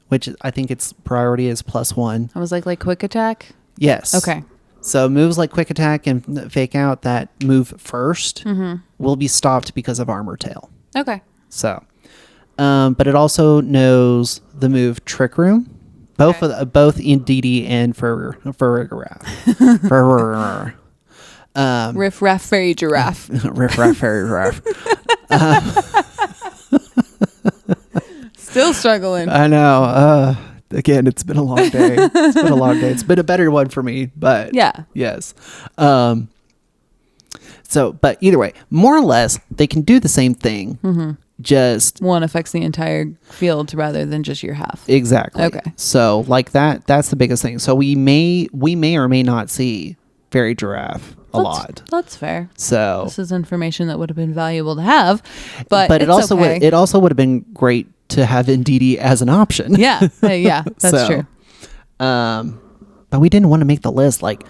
S1: which I think its priority is +1.
S2: I was like quick attack.
S1: Yes.
S2: Okay.
S1: So moves like Quick Attack and Fake Out that move first will be stopped because of Armor Tail.
S2: Okay.
S1: So, but it also knows the move Trick Room, both
S2: Okay.
S1: of both Indeedee and Farigiraf.
S2: Riff Raff Fairy Giraffe.
S1: Riff Raff Farigiraf.
S2: Still struggling.
S1: I know. Again, it's been a long day. It's been a better one for me, but
S2: Yeah.
S1: yes. So, but either way, more or less, they can do the same thing. Just
S2: One affects the entire field rather than just your half.
S1: exactly.
S2: Okay.
S1: So, like that's the biggest thing. So we may or may not see Fairy Giraffe a lot.
S2: That's fair.
S1: So,
S2: This is information that would have been valuable to have, but
S1: it
S2: it's
S1: also
S2: okay.
S1: would have been great to have Indeedee as an option.
S2: yeah, yeah, that's
S1: So,
S2: true.
S1: But we didn't want to make the list like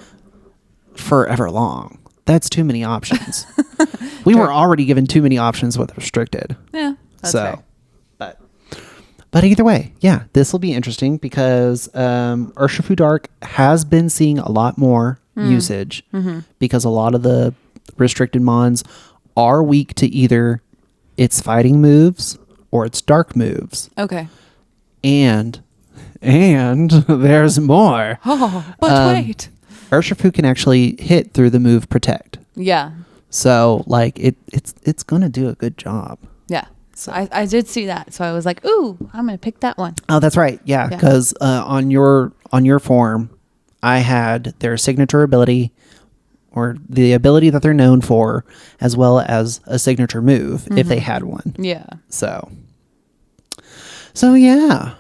S1: forever long. That's too many options. We were already given too many options with restricted.
S2: Yeah, that's
S1: So,
S2: fair.
S1: but either way, yeah, this will be interesting because Urshifu Dark has been seeing a lot more usage because a lot of the restricted mons are weak to either its fighting moves or its dark moves.
S2: Okay.
S1: And there's more.
S2: Oh, but wait.
S1: Urshifu can actually hit through the move Protect.
S2: Yeah,
S1: So like it's gonna do a good job.
S2: yeah.
S1: So-
S2: I did see that, so I was like, "Ooh, I'm gonna pick that one."
S1: Oh, that's right. Yeah,
S2: Yeah.
S1: because on your form, I had their signature ability or the ability that they're known for, as well as a signature move if they had one.
S2: Yeah.
S1: So yeah.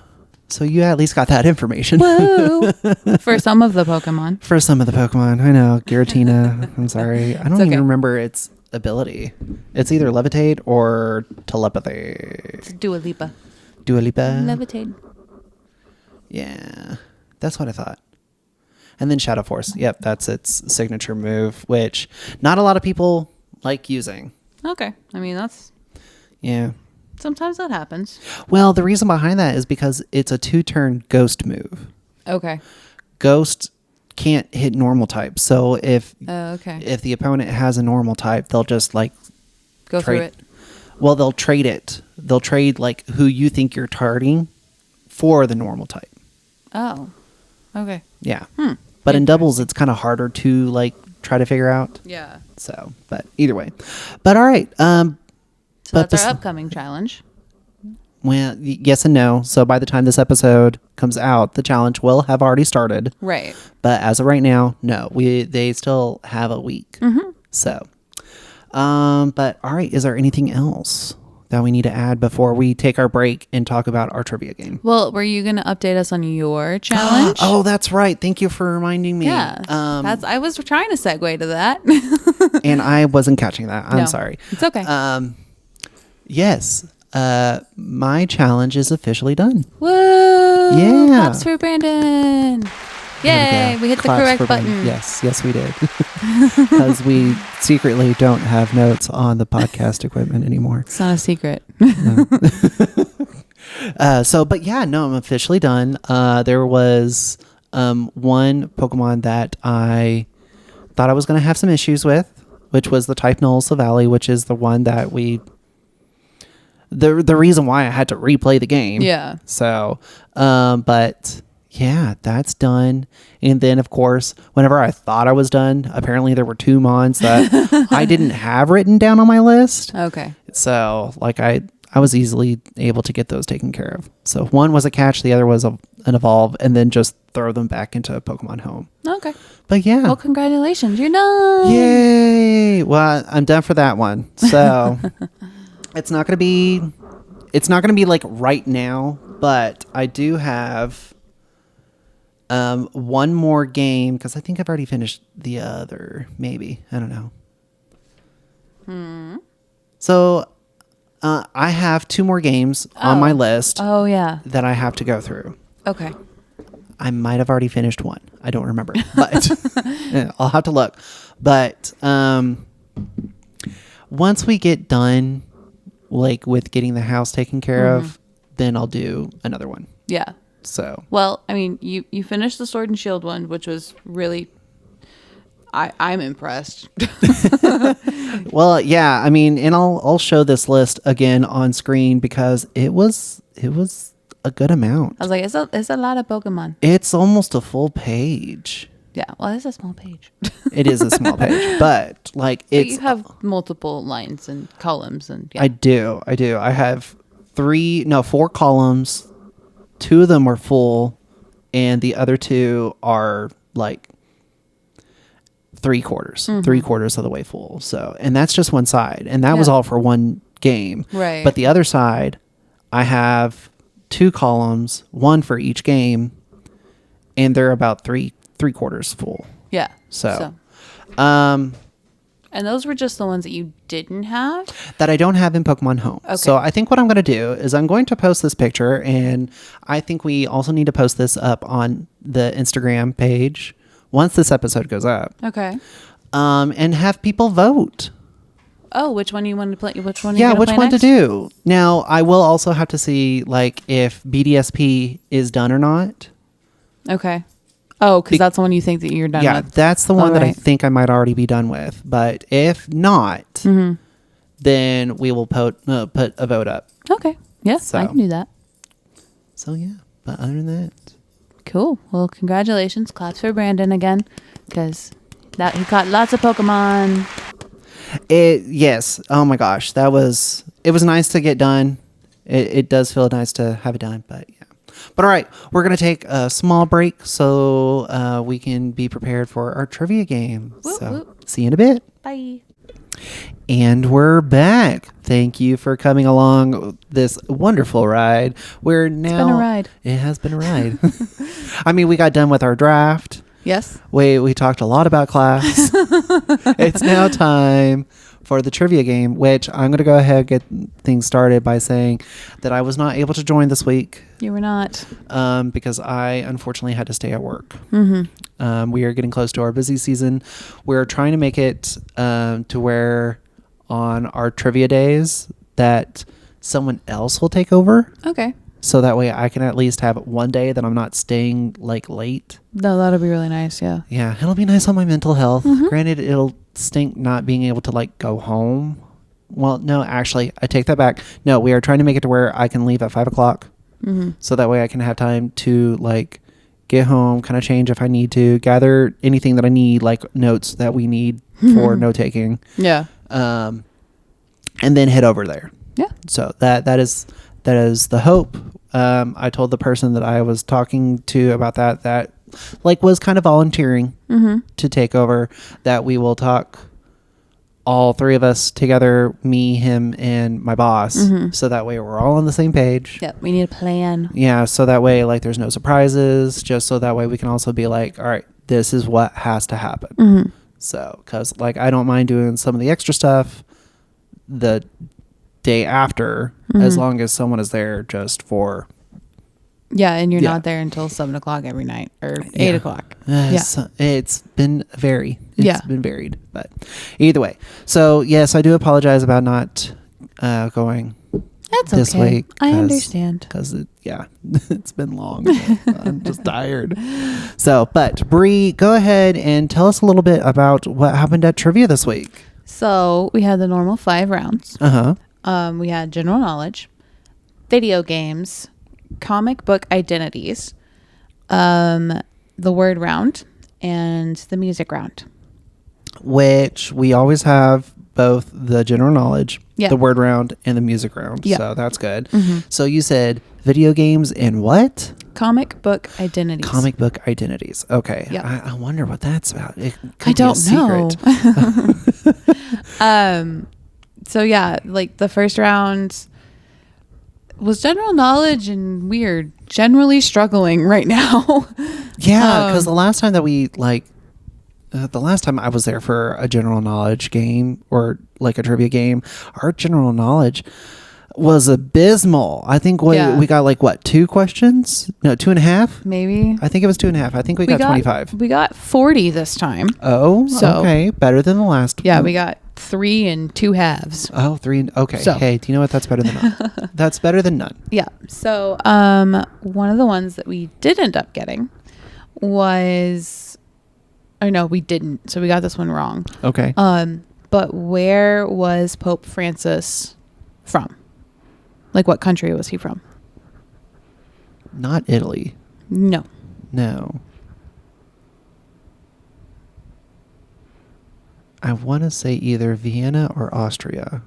S1: So you at least got that information.
S2: Woo! For some of the Pokemon.
S1: For some of the Pokemon, I know Giratina. I'm sorry, I don't
S2: It's okay.
S1: even remember its ability. It's either Levitate or Telepathy.
S2: Dua Lipa.
S1: Dua Lipa.
S2: Levitate.
S1: Yeah, that's what I thought. And then Shadow Force. Yep, that's its signature move, which not a lot of people like using.
S2: Okay. I mean, that's
S1: Yeah.
S2: sometimes that happens.
S1: Well, the reason behind that is because it's a 2-turn ghost move.
S2: Okay.
S1: Ghost can't hit normal types. So if
S2: Okay.
S1: if the opponent has a normal type, they'll just like
S2: Go through it.
S1: Well, they'll trade it. They'll trade like who you think you're targeting for the normal type.
S2: Oh. Okay.
S1: Yeah. But in doubles, it's kind of harder to like try to figure out.
S2: Yeah.
S1: So, but either way. But all right.
S2: So
S1: But
S2: that's our upcoming challenge.
S1: Well, yes and no. So by the time this episode comes out, the challenge will have already started.
S2: Right.
S1: But as of right now, no. They still have a week. So, but all right. Is there anything else that we need to add before we take our break and talk about our trivia game?
S2: Well, were you going to update us on your challenge?
S1: Oh, that's right. Thank you for reminding me.
S2: Yeah. I was trying to segue to that.
S1: And I wasn't catching that. I'm
S2: No,
S1: sorry.
S2: It's okay.
S1: Yes. My challenge is officially done.
S2: Woo!
S1: Yeah.
S2: Claps for Brandon. Yay! We hit the
S1: Claps
S2: correct
S1: for
S2: button.
S1: Brandon. Yes, we did. Because we secretly don't have notes on the podcast equipment anymore.
S2: It's not a secret.
S1: But yeah, no, I'm officially done. There was one Pokemon that I thought I was going to have some issues with, which was the type Null Savali, which is the one that the reason why I had to replay the game.
S2: Yeah.
S1: So, but yeah, that's done. And then, of course, whenever I thought I was done, apparently there were 2 mons that I didn't have written down on my list.
S2: Okay.
S1: So, like, I was easily able to get those taken care of. So one was a catch, the other was an evolve, and then just throw them back into Pokemon Home.
S2: Okay.
S1: But yeah.
S2: Well, congratulations. You're done.
S1: Yay. Well, I'm done for that one. So it's not going to be like right now, but I do have one more game because I think I've already finished the other, maybe. I don't know. So I have 2 more games on my list
S2: Oh, yeah.
S1: that I have to go through.
S2: Okay.
S1: I might have already finished one. I don't remember, but yeah, I'll have to look. But once we get done, like with getting the house taken care of, then I'll do another one.
S2: Yeah.
S1: So,
S2: Well, I mean, you finished the Sword and Shield one, which was really, I'm impressed.
S1: well, yeah, I mean, and I'll show this list again on screen because it was a good amount.
S2: I was like, it's a lot of Pokemon.
S1: It's almost a full page.
S2: Yeah. Well, it's a small page.
S1: It is a small page, but like
S2: But
S1: it's
S2: you have multiple lines and columns and yeah.
S1: I do. I have 4 columns. 2 of them are full, and the other 2 are like 3/4 of the way full. So, and that's just one side, and that was all for one game.
S2: Right.
S1: But the other side, I have 2 columns, 1 for each game, and they're about 3/4 full.
S2: Yeah.
S1: So,
S2: and those were just the ones that you didn't have?
S1: that I don't have in Pokemon Home.
S2: Okay.
S1: So I think what I'm going to do is I'm going to post this picture, and I think we also need to post this up on the Instagram page once this episode goes up,
S2: Okay.
S1: and have people vote.
S2: Oh, which one you want to play? Which one?
S1: Yeah, which one to do. Now, I will also have to see like if BDSP is done or not.
S2: Okay. Oh, because that's the one you think that you're done
S1: Yeah,
S2: with.
S1: that's the one that I
S2: Alright.
S1: think I might already be done with. But if not, then we will put a vote up.
S2: Okay. Yes,
S1: So.
S2: I can do that.
S1: So yeah, but other than that,
S2: Cool. Well, congratulations. Claps for Brandon again, because he caught lots of Pokemon.
S1: yes. Oh my gosh, it was nice to get done. It does feel nice to have it done, but yeah. But all right, we're gonna take a small break so we can be prepared for our trivia game.
S2: Whoop,
S1: So
S2: whoop.
S1: see you in a bit.
S2: Bye.
S1: And we're back. Thank you for coming along this wonderful ride. We're now.
S2: been a ride.
S1: It has been a ride. I mean, we got done with our draft.
S2: Yes.
S1: We talked a lot about class. It's now time for the trivia game, which I'm going to go ahead and get things started by saying that I was not able to join this week
S2: You were not.
S1: because I unfortunately had to stay at work.
S2: Mm-hmm.
S1: We are getting close to our busy season. We're trying to make it to where on our trivia days that someone else will take over.
S2: Okay.
S1: So that way I can at least have one day that I'm not staying like late.
S2: No, that'll be really nice. Yeah.
S1: Yeah, it'll be nice on my mental health.
S2: Mm-hmm.
S1: Granted, it'll stink not being able to like go home. Well, no, actually, I take that back. No, we are trying to make it to where I can leave at 5 o'clock.
S2: Mm-hmm.
S1: So that way I can have time to like get home, kind of change if I need to, gather anything that I need, like notes that we need for note taking,
S2: Yeah.
S1: and then head over there.
S2: Yeah.
S1: So that is the hope. I told the person that I was talking to about that like was kind of volunteering to take over, that we will talk all 3 of us together, me, him, and my boss. So that way we're all on the same page.
S2: Yeah. We need a plan.
S1: Yeah. So that way, like, there's no surprises, just so that way we can also be like, all right, this is what has to happen.
S2: Mm-hmm.
S1: So, cause like, I don't mind doing some of the extra stuff the day after, as long as someone is there just for
S2: Yeah, and you're
S1: Yeah.
S2: not there until 7 o'clock every night or 8
S1: Yeah.
S2: o'clock.
S1: It's been
S2: Yeah.
S1: been varied, but either way. So yes, I do apologize about not going
S2: That's
S1: this
S2: okay.
S1: week.
S2: I understand.
S1: Because it's been long. I'm just tired. So, but Bree, go ahead and tell us a little bit about what happened at trivia this week.
S2: So we had the normal 5 rounds.
S1: Uh-huh.
S2: We had general knowledge, video games, comic book identities, the word round and the music round.
S1: Which we always have both the general knowledge,
S2: Yeah.
S1: the word round, and the music round.
S2: Yeah.
S1: So that's good.
S2: Mhm.
S1: So you said video games and what?
S2: Comic book identities.
S1: Comic book identities. Okay.
S2: Yeah.
S1: I wonder what that's about. It could
S2: I
S1: be a
S2: don't know.
S1: secret.
S2: So yeah, like the first round was general knowledge, and we are generally struggling right now.
S1: Yeah, because the last time that the last time I was there for a general knowledge game or like a trivia game, our general knowledge was abysmal. I think we got like what, 2 questions? No, 2.5.
S2: Maybe
S1: I think it was 2.5. I think we got 25.
S2: We got 40 this time.
S1: Oh,
S2: So-
S1: okay, better than the last.
S2: Yeah,
S1: one.
S2: we got 3 and 2 halves.
S1: Oh, 3. Okay.
S2: So-
S1: Hey, do you know what? That's better than none. That's better than none.
S2: Yeah. So, one of the ones that we did end up getting was, or no, we didn't. So we got this one wrong.
S1: Okay.
S2: But where was Pope Francis from? Like, what country was he from?
S1: Not Italy.
S2: No.
S1: No. I want to say either Vienna or Austria.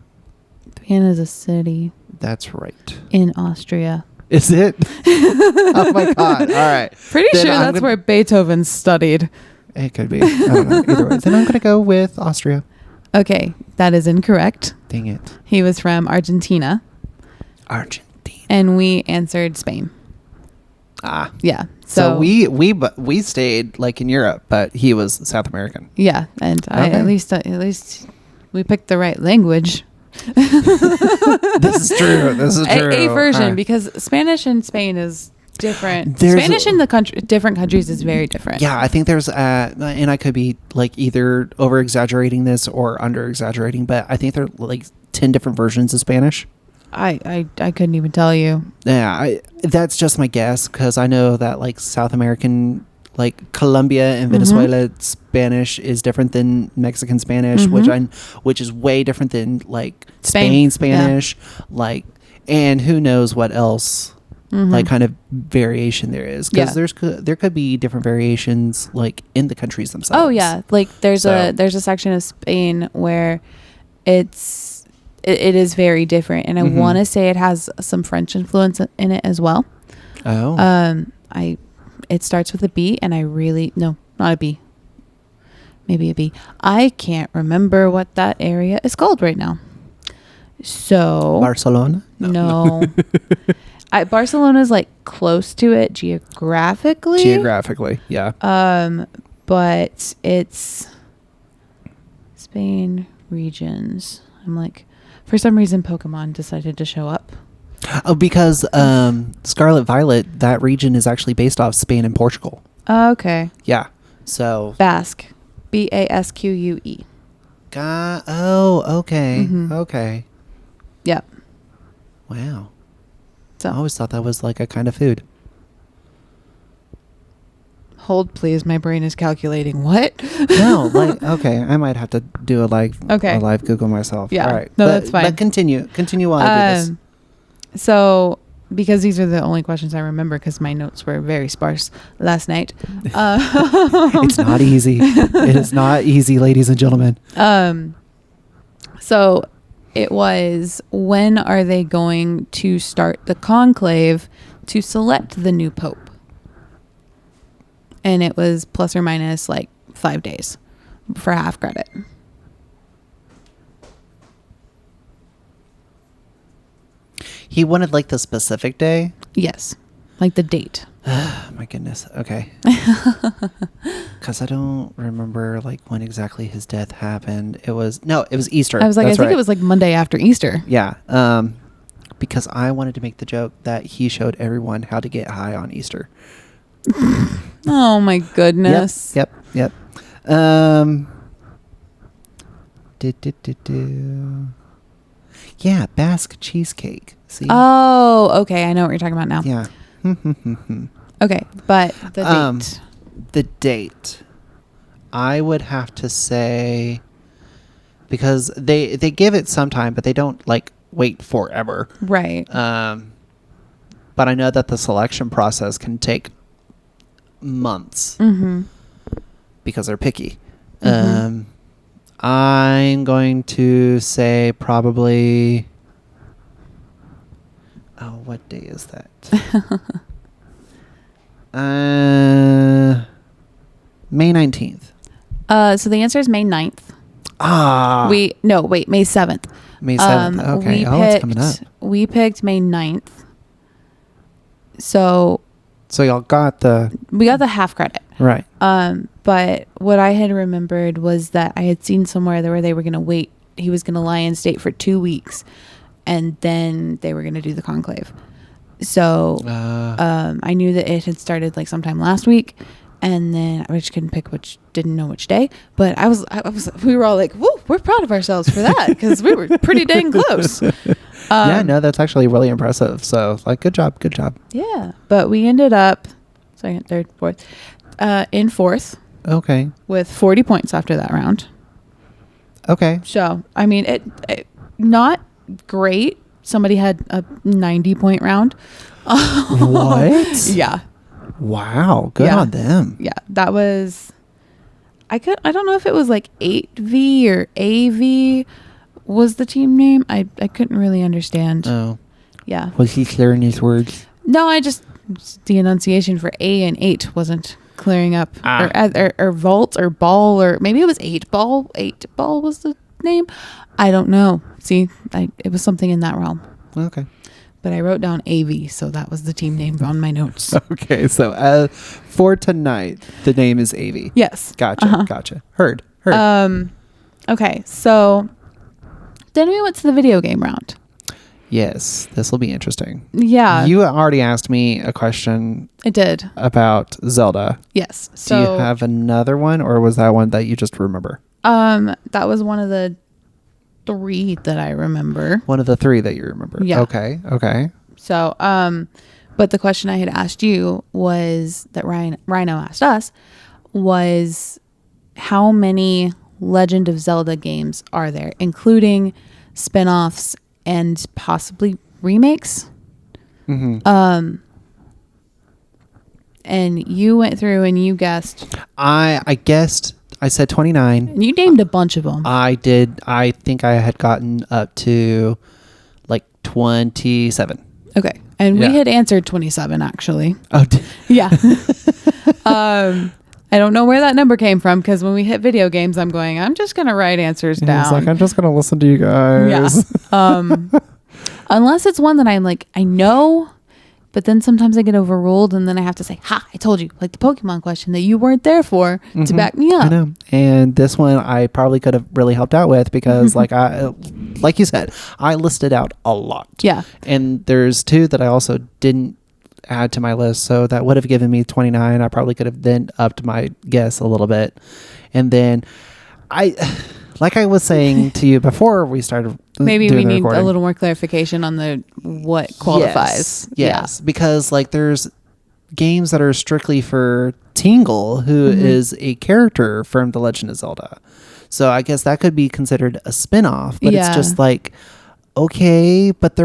S2: Vienna is a city
S1: That's right.
S2: in Austria.
S1: Is it? Oh my God. All right.
S2: Pretty
S1: Then
S2: sure
S1: I'm
S2: that's
S1: gonna-
S2: where Beethoven studied.
S1: It could be. I don't know. Either way. Then I'm going to go with Austria.
S2: Okay, that is incorrect.
S1: Dang it.
S2: He was from Argentina,
S1: Argentina.
S2: and we answered Spain.
S1: Ah.
S2: Yeah.
S1: So we stayed like in Europe, but he was South American.
S2: Yeah, and
S1: Okay.
S2: at least we picked the right language.
S1: This is true. This is true.
S2: A version,
S1: All right.
S2: because Spanish in Spain is different.
S1: There's
S2: Spanish in the different countries is very different.
S1: Yeah, I think there's and I could be like either over exaggerating this or under exaggerating, but I think there are like 10 different versions of Spanish.
S2: I couldn't even tell you.
S1: Yeah, that's just my guess because I know that like South American, like Colombia and Venezuela Spanish is different than Mexican Spanish, which is way different than like Spain Spanish, like, and who knows what else like kind of variation there is, because there could be different variations like in the countries themselves.
S2: Oh yeah, like there's a section of Spain where it is very different, and I want to say it has some French influence in it as well.
S1: Oh.
S2: It starts with a B, and no, not a B. Maybe a B. I can't remember what that area is called right now. So
S1: Barcelona?
S2: No. Barcelona is like close to it geographically.
S1: Geographically, yeah.
S2: But it's Spain regions. I'm like, for some reason, Pokemon decided to show up.
S1: Oh, because Scarlet Violet, that region is actually based off Spain and Portugal.
S2: Okay.
S1: Yeah. So.
S2: Basque. Basque.
S1: Oh, okay. Okay.
S2: Yep.
S1: Wow.
S2: So
S1: I always thought that was like a kind of food.
S2: hold, please. My brain is calculating. What?
S1: No, like, okay. I might have to do a live Google myself.
S2: Yeah.
S1: All right.
S2: No, that's fine.
S1: But continue while I do this.
S2: So, because these are the only questions I remember, because my notes were very sparse last night.
S1: It's not easy. It is not easy, ladies and gentlemen.
S2: So it was, when are they going to start the conclave to select the new pope? And it was plus or minus like 5 days for half credit.
S1: He wanted like the specific day.
S2: Yes. Like the date.
S1: My goodness. Okay. Because I don't remember like when exactly his death happened. It was Easter.
S2: I was like,
S1: That's
S2: I think
S1: right.
S2: it was like Monday after Easter.
S1: Yeah. Because I wanted to make the joke that he showed everyone how to get high on Easter.
S2: Oh my goodness.
S1: Yep. Yeah, Basque cheesecake. See?
S2: Oh, okay. I know what you're talking about now.
S1: Yeah.
S2: Okay, but the date.
S1: The date. I would have to say, because they give it some time, but they don't like wait forever.
S2: Right.
S1: But I know that the selection process can take months
S2: Mm-hmm.
S1: because they're picky.
S2: Mm-hmm.
S1: I'm going to say probably. Oh, what day is that? May 19th.
S2: So the answer is May 9th. May 7th.
S1: May 7th. Okay. It's coming up.
S2: We picked May 9th. So
S1: y'all got
S2: we got the half credit.
S1: right.
S2: But what I had remembered was that I had seen somewhere where they were going to wait. He was going to lie in state for 2 weeks, and then they were going to do the conclave. So I knew that it had started like sometime last week, and then I just couldn't pick didn't know which day. But we were all like, "Whoa, we're proud of ourselves for that," because we were pretty dang close.
S1: That's actually really impressive. So, like, good job.
S2: Yeah, but we ended up second, third, fourth, in fourth.
S1: Okay.
S2: With 40 points after that round.
S1: Okay.
S2: So, I mean, it not great. Somebody had a 90-point round.
S1: What?
S2: Yeah.
S1: Wow. Good on them.
S2: Yeah. That was, I don't know if it was like 8V or AV was the team name. I couldn't really understand.
S1: Oh.
S2: Yeah.
S1: Was he clearing his words?
S2: No, the enunciation for A and 8 wasn't clearing up. Or vault or ball, or maybe it was 8 ball. 8 ball was the name. I don't know. See, it was something in that realm.
S1: Okay.
S2: But I wrote down AV, so that was the team name on my notes.
S1: Okay, so for tonight, the name is AV.
S2: Yes.
S1: Gotcha. Heard.
S2: Okay, so then we went to the video game round.
S1: Yes, this will be interesting.
S2: Yeah.
S1: You already asked me a question.
S2: I did.
S1: About Zelda.
S2: Yes.
S1: Do you have another one, or was that one that you just remember?
S2: That was one of the 3 that I remember.
S1: One of the 3 that you remember.
S2: Yeah.
S1: Okay.
S2: So, but the question I had asked you was that Rhino asked us was how many Legend of Zelda games are there, including spin-offs and possibly remakes?
S1: Mm-hmm.
S2: And you went through and you guessed.
S1: I guessed. I said 29.
S2: And you named a bunch of them.
S1: I did. I think I had gotten up to like 27.
S2: Okay. And we had answered 27, actually.
S1: Oh,
S2: yeah. I don't know where that number came from, because when we hit video games, I'm just going to write answers down.
S1: It's like, I'm just going to listen to you guys.
S2: Yeah. Unless it's one that I'm like, I know, but then sometimes I get overruled, and then I have to say, "Ha! I told you," like the Pokemon question that you weren't there for to back me up.
S1: I know. And this one I probably could have really helped out with, because like you said, I listed out a lot.
S2: Yeah.
S1: And there's 2 that I also didn't add to my list, so that would have given me 29. I probably could have then upped my guess a little bit. And then like I was saying to you before we started,
S2: maybe
S1: doing
S2: we
S1: the
S2: need
S1: recording,
S2: a little more clarification on what qualifies.
S1: Yes, because like there's games that are strictly for Tingle, who is a character from The Legend of Zelda. So I guess that could be considered a spin-off, but it's just like, okay, but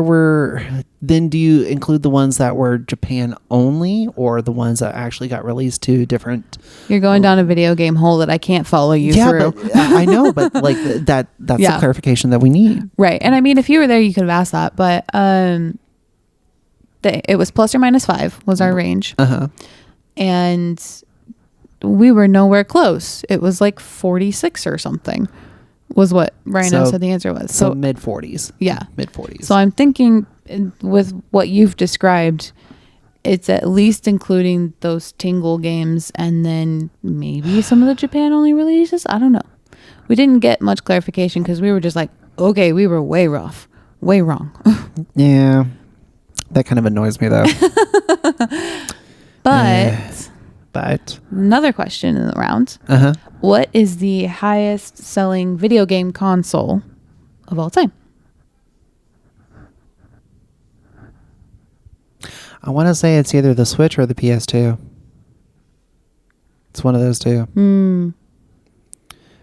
S1: then do you include the ones that were Japan only, or the ones that actually got released to different?
S2: You're going down a video game hole that I can't follow you through.
S1: But I know, but like that's the clarification that we need.
S2: Right. And I mean, if you were there, you could have asked that, but it was plus or minus 5 was our range. And we were nowhere close. It was like 46 or something was what Rhino said the answer was.
S1: So mid 40s.
S2: Yeah.
S1: Mid 40s.
S2: So I'm thinking with what you've described, it's at least including those Tingle games and then maybe some of the Japan only releases. I don't know. We didn't get much clarification because we were just like, okay, we were way wrong.
S1: Yeah. That kind of annoys me though.
S2: But another question in the round.
S1: Uh-huh.
S2: What is the highest selling video game console of all time?
S1: I want to say it's either the Switch or the PS2. It's one of those 2.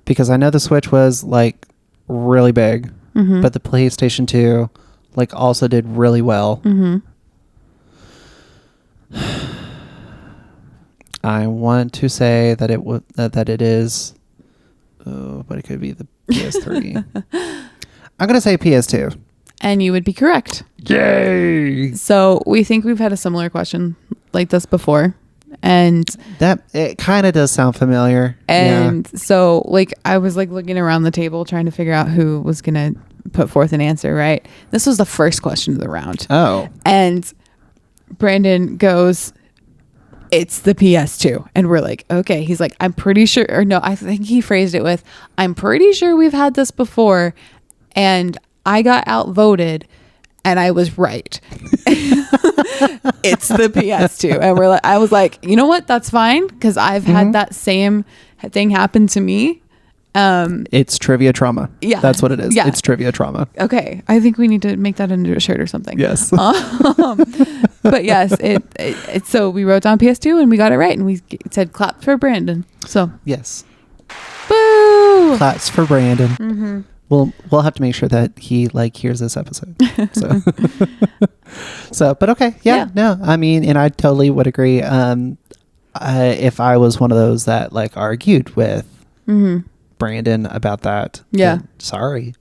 S1: Because I know the Switch was like really big, but the PlayStation 2 like also did really well. I want to say that that it is, but it could be the PS3. I'm gonna say PS2.
S2: And you would be correct.
S1: Yay!
S2: So we think we've had a similar question like this before. And
S1: that it kind of does sound familiar.
S2: And so like I was like looking around the table trying to figure out who was gonna put forth an answer, right? This was the first question of the round.
S1: Oh.
S2: And Brandon goes, it's the PS2. And we're like, okay. He's like, I'm pretty sure, or no, I think he phrased it with, I'm pretty sure we've had this before. And I got outvoted and I was right. It's the PS2. And I was like, you know what? That's fine. Cause I've had that same thing happen to me.
S1: It's trivia trauma.
S2: Yeah.
S1: That's what it is.
S2: Yeah.
S1: It's trivia trauma.
S2: Okay. I think we need to make that into a shirt or something.
S1: Yes.
S2: But yes, it so we wrote down PS2 and we got it right. And we said clap for Brandon. So
S1: yes.
S2: boo.
S1: Claps for Brandon. Mm-hmm. We'll have to make sure that he hears this episode. So, but okay. Yeah, no, I mean, and I totally would agree. If I was one of those that argued with Brandon about that, then sorry.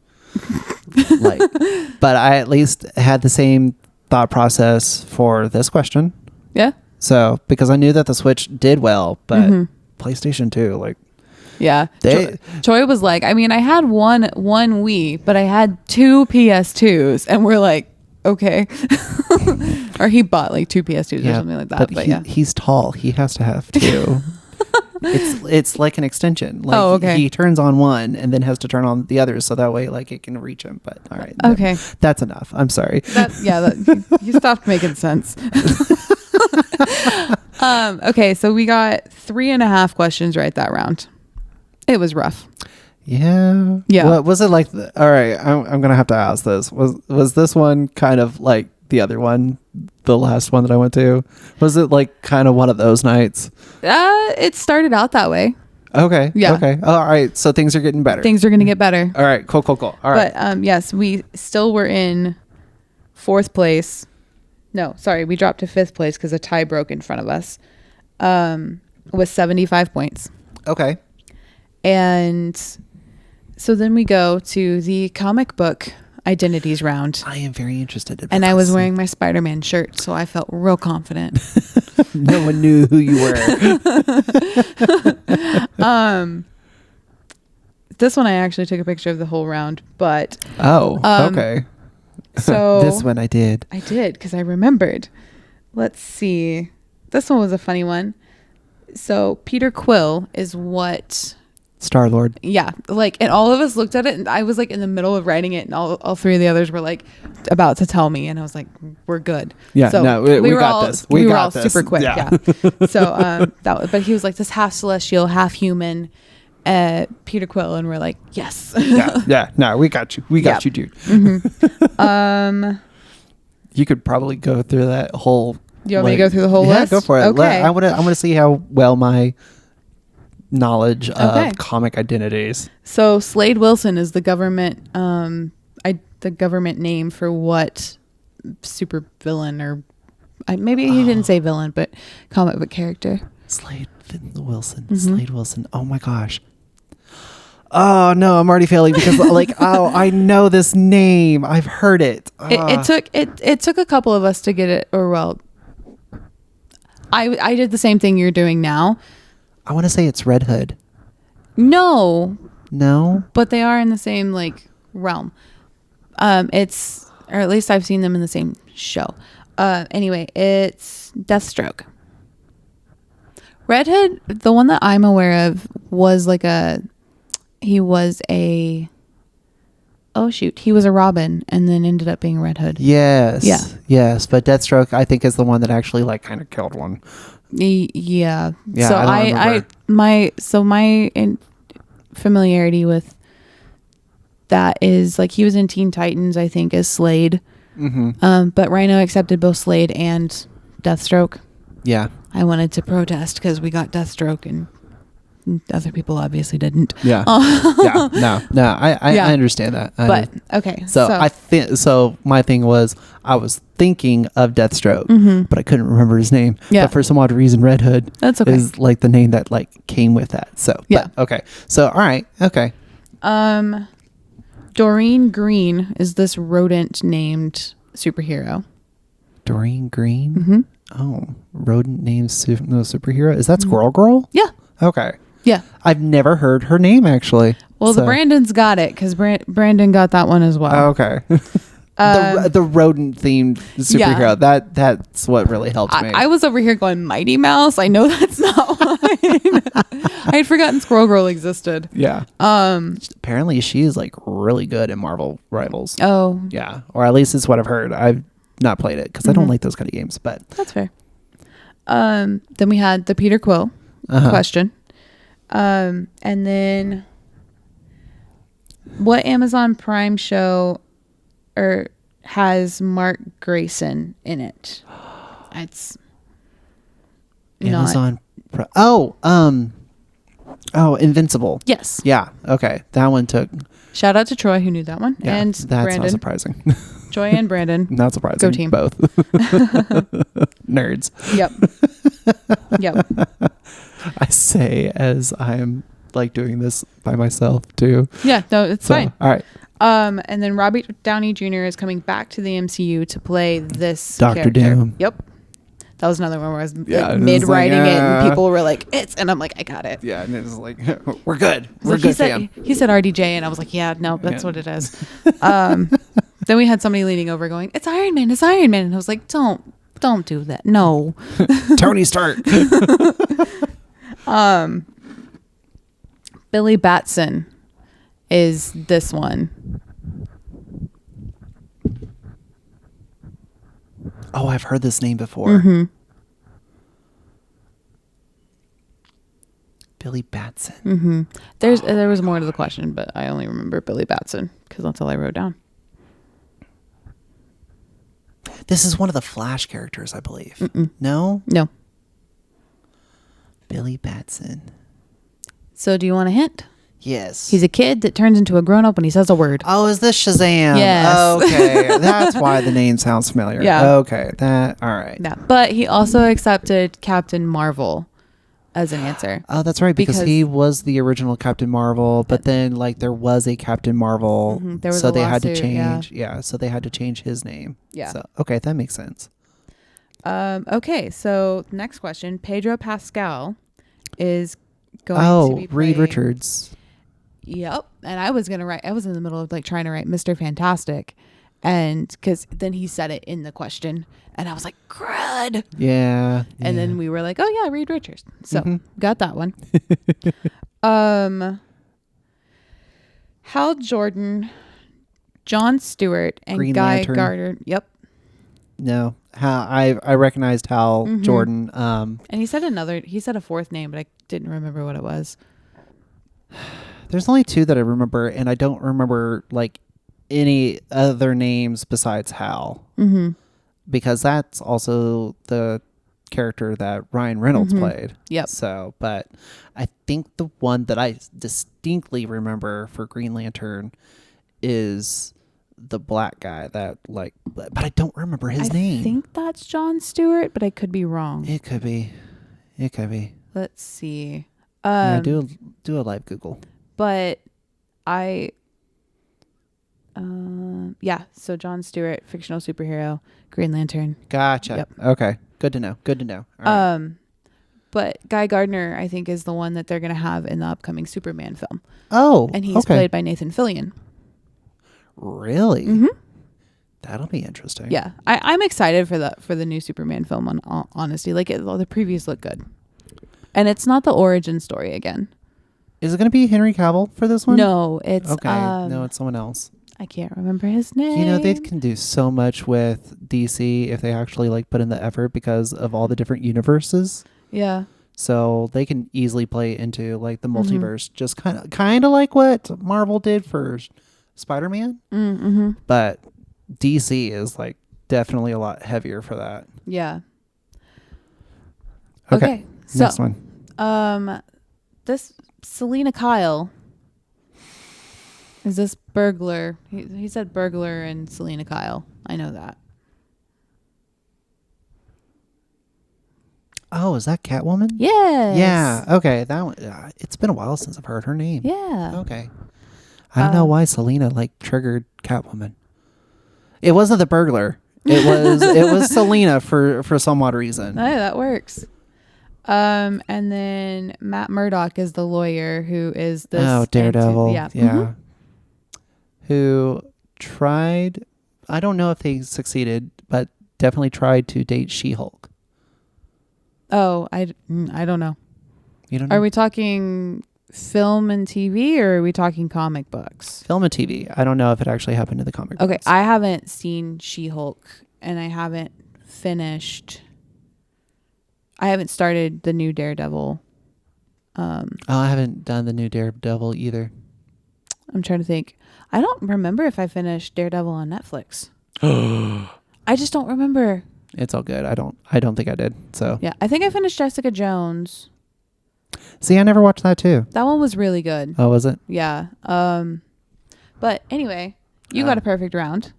S1: But I at least had the same thought process for this question.
S2: Yeah.
S1: So, because I knew that the Switch did well, but PlayStation 2,
S2: yeah. Troy was like, I mean, I had one Wii, but I had two PS2s, and we're like, okay. Or he bought two PS2s or something like that. But
S1: he's tall. He has to have two. It's like an extension.
S2: Okay.
S1: He turns on one and then has to turn on the others, so that way it can reach him. But all right.
S2: Okay.
S1: That's enough. I'm sorry.
S2: You stopped making sense. Okay, so we got 3.5 questions right that round. It was rough.
S1: Yeah. What was it like? All right, I'm gonna have to ask this. Was this one kind of like the other one, the last one that I went to? Was it kind of one of those nights?
S2: It started out that way.
S1: Okay.
S2: Yeah.
S1: Okay. All right. So things are getting better.
S2: Things are gonna get better.
S1: All right. Cool. All right.
S2: But yes, we still were in 4th place. No, sorry, we dropped to 5th place because a tie broke in front of us. With 75 points.
S1: Okay.
S2: And so then we go to the comic book identities round.
S1: I am very interested in
S2: and I was wearing my Spider-Man shirt, so I felt real confident.
S1: No one knew who you were.
S2: This one I actually took a picture of the whole round, but
S1: okay.
S2: So
S1: this one I did
S2: because I remembered. Let's see. This one was a funny one. So Peter Quill is what
S1: Star-Lord.
S2: Yeah. And all of us looked at it and I was in the middle of writing it and all 3 of the others were about to tell me and I was like, we're good.
S1: Yeah.
S2: So
S1: no, we got this.
S2: We were
S1: got
S2: all
S1: this.
S2: super quick. Yeah. So but he was this half celestial, half human Peter Quill and we're like, yes.
S1: Yeah. No, we got you. We got you, dude.
S2: Mm-hmm.
S1: You could probably go through that whole.
S2: You want me to go through the whole list?
S1: Yeah, go for it.
S2: Okay.
S1: I want to see how well my knowledge of comic identities.
S2: So Slade Wilson is the government the government name for what super villain or maybe he didn't say villain but comic book character.
S1: Slade Wilson. Mm-hmm. Slade Wilson. Oh my gosh. Oh no, I'm already failing because I know this name. I've heard it.
S2: It took a couple of us to get it, or well, I did the same thing you're doing now.
S1: I want to say it's Red Hood.
S2: No,
S1: but
S2: they are in the same realm. It's, or at least I've seen them in the same show. Anyway, it's Deathstroke. Red Hood, the one that I'm aware of, was he was a Robin and then ended up being Red Hood.
S1: Yes.
S2: Yeah.
S1: Yes, but Deathstroke I think is the one that actually kind of killed one.
S2: Yeah.
S1: Yeah.
S2: So
S1: my
S2: familiarity with that is he was in Teen Titans, I think, as Slade. Mm-hmm. But Rhino accepted both Slade and Deathstroke.
S1: Yeah.
S2: I wanted to protest because we got Deathstroke and Other people obviously didn't.
S1: Yeah. I understand that.
S2: But okay.
S1: So I think so. My thing was I was thinking of Deathstroke, but I couldn't remember his name.
S2: Yeah.
S1: But for some odd reason, Red Hood
S2: That's okay.
S1: is like the name that like came with that. So
S2: Yeah.
S1: But, okay. So all right. Okay.
S2: Doreen Green is this rodent named superhero.
S1: Doreen Green. Mm-hmm. Oh, rodent named superhero. Is that Squirrel Girl?
S2: Yeah.
S1: Okay.
S2: Yeah.
S1: I've never heard her name actually.
S2: Well, the Brandon's got it because Brandon got that one as well.
S1: Okay. The rodent themed superhero.
S2: Yeah.
S1: That's what really helped me.
S2: I was over here going Mighty Mouse. I know that's not mine. I had forgotten Squirrel Girl existed.
S1: Yeah. Apparently she is like really good in Marvel Rivals.
S2: Oh.
S1: Yeah. Or at least it's what I've heard. I've not played it because I don't like those kind of games, but
S2: that's fair. Then we had the Peter Quill question. And then what Amazon Prime show has Mark Grayson in it? It's
S1: Amazon. Invincible.
S2: Yes.
S1: Yeah. Okay. That one took.
S2: Shout out to Troy who knew that one.
S1: Yeah,
S2: And
S1: that's
S2: Brandon.
S1: not surprising.
S2: Troy and Brandon.
S1: Not surprising.
S2: Go team.
S1: Both. Nerds.
S2: Yep.
S1: I say as I'm like doing this by myself too.
S2: Yeah, no, it's fine.
S1: All right.
S2: And then Robert Downey Jr. is coming back to the MCU to play this
S1: Dr.
S2: character.
S1: Doom.
S2: Yep. That was another one where I was
S1: Yeah,
S2: mid writing
S1: like,
S2: it and people were like, and I'm like, I got it.
S1: Yeah, and it's like we're good. We're
S2: Like,
S1: good, fam.
S2: he said RDJ and I was like, yeah, no, that's what it is. Then we had somebody leaning over going, it's Iron Man. And I was like, don't do that. No.
S1: Tony Stark.
S2: Billy Batson is this one.
S1: Oh, I've heard this name before.
S2: Mm-hmm.
S1: Billy Batson.
S2: Mm-hmm. There was more to the question, but I only remember Billy Batson because that's all I wrote down.
S1: This is one of the Flash characters, I believe. No?
S2: No.
S1: Billy Batson.
S2: So do you want a hint?
S1: Yes.
S2: He's a kid that turns into a grown-up when he says a word.
S1: Oh, is this Shazam?
S2: Yes.
S1: Okay. That's why the name sounds familiar.
S2: Yeah.
S1: Okay. All right.
S2: Yeah. But he also accepted Captain Marvel as an answer.
S1: Oh, that's right. Because he was the original Captain Marvel, but then like there was a Captain Marvel.
S2: There was
S1: so
S2: a
S1: they had to
S2: lawsuit,
S1: change. Yeah. So they had to change his name.
S2: Yeah.
S1: So, okay. That makes sense.
S2: Okay. So next question. Pedro Pascal is going to be
S1: Reed
S2: playing-
S1: Richards.
S2: Yep. And I was in the middle of like trying to write Mr. Fantastic. And because then he said it in the question and I was like, crud.
S1: Yeah.
S2: And then we were like, oh yeah, Reed Richards. So got that one. Hal Jordan, Jon Stewart, and
S1: Green
S2: Guy
S1: Lantern.
S2: Gardner. Yep.
S1: No. I recognized Hal Jordan.
S2: And he said a fourth name, but I didn't remember what it was.
S1: There's only two that I remember, and I don't remember like any other names besides Hal. Mm-hmm. Because that's also the character that Ryan Reynolds played.
S2: Yep.
S1: So, but I think the one that I distinctly remember for Green Lantern is the black guy that like, but I don't remember his name.
S2: I think that's Jon Stewart, but I could be wrong.
S1: It could be.
S2: Let's see.
S1: Yeah, do a live Google.
S2: But so Jon Stewart, fictional superhero, Green Lantern.
S1: Gotcha.
S2: Yep.
S1: Okay. Good to know. All right.
S2: But Guy Gardner, I think, is the one that they're going to have in the upcoming Superman film.
S1: Oh,
S2: and he's played by Nathan Fillion.
S1: Really? That'll be interesting.
S2: Yeah, I'm excited for the new Superman film. On honesty, like the previews look good, and it's not the origin story again.
S1: Is it going to be Henry Cavill for this one?
S2: No, it's
S1: okay. No, it's someone else.
S2: I can't remember his name.
S1: You know, they can do so much with DC if they actually like put in the effort because of all the different universes.
S2: Yeah.
S1: So they can easily play into like the multiverse, just kind of like what Marvel did for Spider-Man.
S2: Mm-hmm.
S1: But DC is like definitely a lot heavier for that.
S2: Yeah.
S1: Okay.
S2: So,
S1: next one.
S2: this Selena Kyle is this burglar. He said burglar and Selena Kyle. I know that.
S1: Oh, is that Catwoman?
S2: Yes.
S1: Yeah. Okay. That one. It's been a while since I've heard her name.
S2: Yeah.
S1: Okay. I don't know why Selena like triggered Catwoman. It wasn't the burglar. It was Selena for some odd reason.
S2: Oh, that works. And then Matt Murdock is the lawyer who is this
S1: Daredevil.
S2: yeah.
S1: Yeah.
S2: Mhm.
S1: Who tried, I don't know if they succeeded, but definitely tried to date She-Hulk.
S2: Oh, I don't know.
S1: You don't know?
S2: Are we talking film and TV, or are we talking comic books?
S1: Film and TV. I don't know if it actually happened in the comic
S2: Okay,
S1: books.
S2: I haven't seen She-Hulk, and I haven't finished. I haven't started the new Daredevil.
S1: I haven't done the new Daredevil either.
S2: I'm trying to think. I don't remember if I finished Daredevil on Netflix. I just don't remember.
S1: It's all good. I don't think I did. So
S2: Yeah, I think I finished Jessica Jones.
S1: see, I never watched that too.
S2: That one was really good.
S1: Oh, was it?
S2: Yeah. But anyway, you got a perfect round.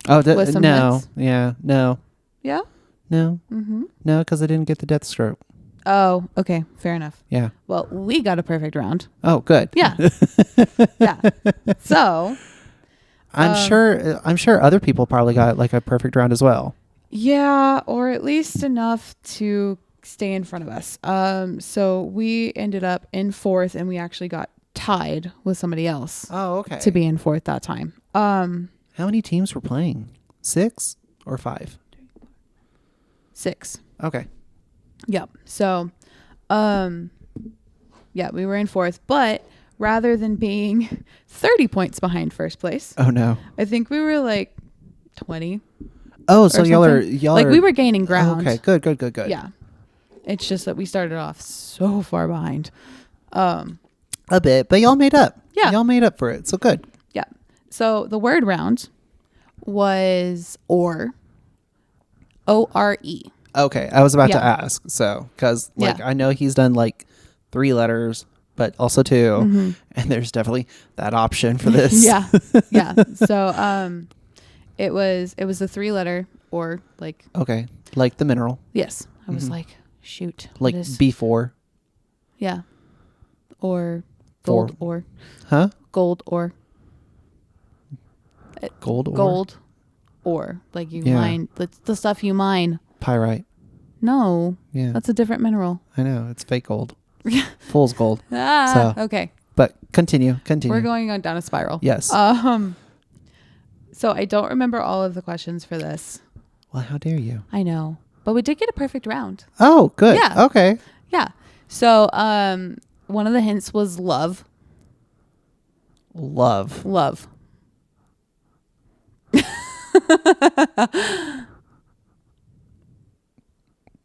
S1: Oh,
S2: With some
S1: no.
S2: hints?
S1: Yeah, no,
S2: Yeah.
S1: no,
S2: Mm-hmm.
S1: no, because I didn't get the Deathstroke.
S2: Oh, okay. Fair enough.
S1: Yeah.
S2: Well, we got a perfect round.
S1: Oh, good.
S2: Yeah. Yeah. So,
S1: I'm sure other people probably got like a perfect round as well.
S2: yeah, or at least enough to stay in front of us. So we ended up in fourth, and we actually got tied with somebody else
S1: Oh, okay.
S2: to be in fourth that time.
S1: How many teams were playing? 6 or 5?
S2: 6.
S1: Okay.
S2: Yep. So, yeah, we were in fourth, but rather than being 30 points behind first place,
S1: Oh no.
S2: I think we were like 20.
S1: Oh, so
S2: or
S1: y'all
S2: something.
S1: are
S2: Like we were gaining ground.
S1: Okay, good.
S2: Yeah. It's just that we started off so far behind.
S1: A bit, but y'all made up.
S2: Yeah.
S1: Y'all made up for it. So good.
S2: Yeah. So the word round was or. O-R-E.
S1: Okay, I was about to
S2: Yeah.
S1: ask. So, because like
S2: Yeah.
S1: I know he's done like 3 letters, but also 2, and there's definitely that option for this.
S2: Yeah. Yeah. So it was a 3-letter or like
S1: Okay, like the mineral,
S2: yes. I was like, shoot.
S1: like
S2: what is-
S1: B4,
S2: yeah. Or gold or
S1: huh?
S2: gold or
S1: Gold or
S2: gold or like you
S1: Yeah.
S2: mine the stuff you mine.
S1: pyrite.
S2: No,
S1: Yeah,
S2: that's a different mineral.
S1: I know it's fake gold. Fool's gold.
S2: Ah,
S1: So-
S2: okay.
S1: But continue.
S2: We're going on down a spiral.
S1: Yes.
S2: So I don't remember all of the questions for this.
S1: Well, how dare you?
S2: I know, but we did get a perfect round.
S1: Oh, good.
S2: Yeah.
S1: Okay.
S2: Yeah. So one of the hints was love.
S1: Love.
S2: Love.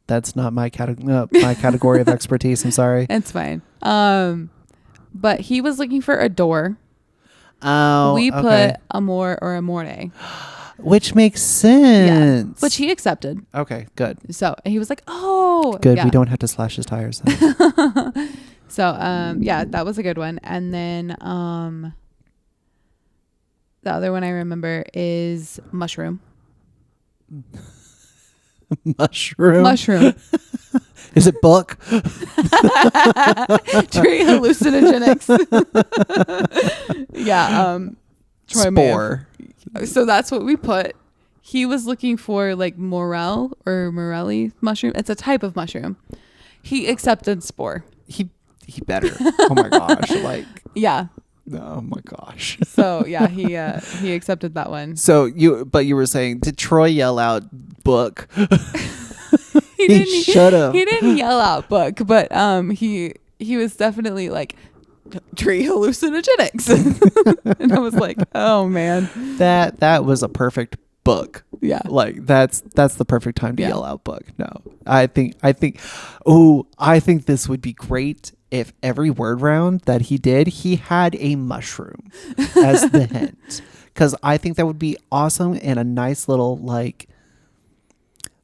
S1: That's not my category of expertise. I'm sorry.
S2: It's fine. But he was looking for a door.
S1: Oh,
S2: We
S1: okay.
S2: put amor or amore.
S1: Which makes
S2: Yeah.
S1: sense.
S2: Which he accepted.
S1: Okay, good.
S2: So he was like, oh.
S1: Good.
S2: Yeah.
S1: We don't have to slash his tires. Then.
S2: So yeah, that was a good one. And then the other one I remember is mushroom.
S1: Mushroom.
S2: Mushroom.
S1: Is it book?
S2: Tree hallucinogenics. Yeah. Troy may have-
S1: Spore.
S2: So that's what we put. He was looking for like morel or morelli mushroom. It's a type of mushroom. He accepted spore.
S1: He better. Oh my gosh. Like.
S2: Yeah.
S1: Oh my gosh.
S2: So yeah, he accepted that one.
S1: So you were saying, did Troy yell out book?
S2: He
S1: Shut up.
S2: He didn't yell out book, but he was definitely like tree hallucinogenics. And I was like, oh man.
S1: That was a perfect book.
S2: Yeah.
S1: Like that's the perfect time to
S2: Yeah.
S1: yell out book. No. I think this would be great if every word round that he did, he had a mushroom as the hint. Cause I think that would be awesome and a nice little like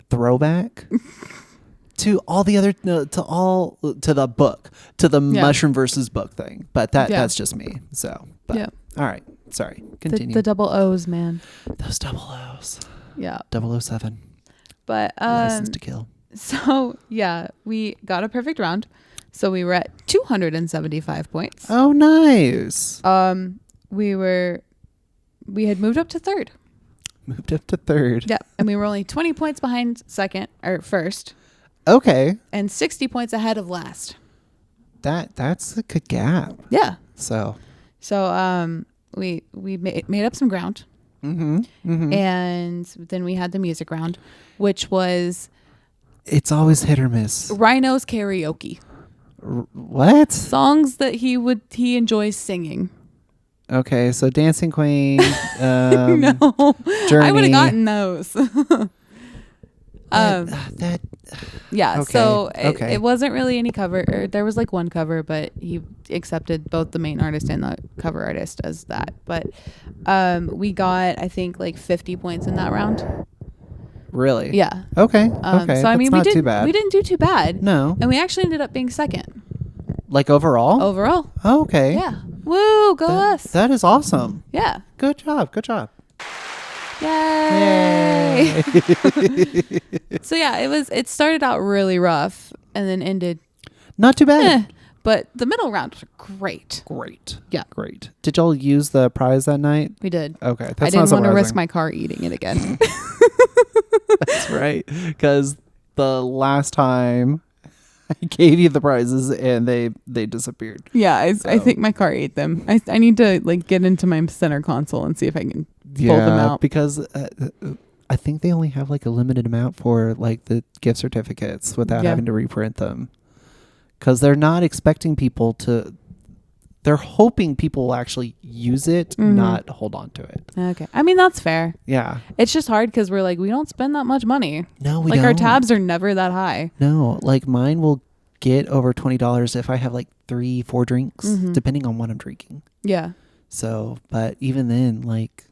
S1: throwback to all the other to the book, to the mushroom versus book thing. But that's just me. So, but, all right. Sorry. Continue.
S2: The double O's, man.
S1: Those double O's.
S2: Yeah.
S1: 007.
S2: But
S1: License to Kill.
S2: So yeah, we got a perfect round. So we were at 275 points.
S1: Oh, nice.
S2: We had moved up to third.
S1: Moved up to third.
S2: Yeah, and we were only 20 points behind first.
S1: Okay.
S2: And 60 points ahead of last.
S1: That's a good gap.
S2: Yeah.
S1: So
S2: we made up some ground.
S1: Mm-hmm. Mm-hmm.
S2: And then we had the music round, which was
S1: it's always hit or miss.
S2: Rhino's karaoke.
S1: What?
S2: Songs that he enjoys singing.
S1: Okay, so Dancing Queen.
S2: No,
S1: Journey.
S2: I would have gotten those. Yeah.
S1: Okay,
S2: So
S1: okay.
S2: it wasn't really any cover. Or there was like one cover, but he accepted both the main artist and the cover artist as that. But we got, I think, like 50 points in that round.
S1: Really?
S2: Yeah.
S1: Okay. Okay.
S2: So I mean, we
S1: too bad.
S2: We didn't do too bad.
S1: No.
S2: And we actually ended up being second
S1: Like overall?
S2: overall.
S1: Oh, okay.
S2: Yeah. Woo! Go us.
S1: That is awesome.
S2: Yeah.
S1: Good job. Good job.
S2: Yay! So yeah, it started out really rough and then ended
S1: Not too bad.
S2: but the middle round was great.
S1: Great.
S2: Yeah.
S1: Great. Did y'all use the prize that night?
S2: We did.
S1: Okay. That's
S2: I didn't
S1: not
S2: want to risk
S1: surprising.
S2: my car eating it again.
S1: That's right. Because the last time I gave you the prizes and they disappeared.
S2: Yeah, I think my car ate them. I need to like get into my center console and see if I can pull them out.
S1: Because I think they only have like a limited amount for like the gift certificates without having to reprint them. Because they're not expecting people to. They're hoping people will actually use it, not hold on to it.
S2: Okay. I mean, that's fair.
S1: Yeah.
S2: It's just hard because we're like, we don't spend that much money.
S1: No, we
S2: like
S1: don't.
S2: our tabs are never that high.
S1: No, like mine will get over $20 if I have like 3-4 drinks, depending on what I'm drinking.
S2: Yeah.
S1: So, but even then, like,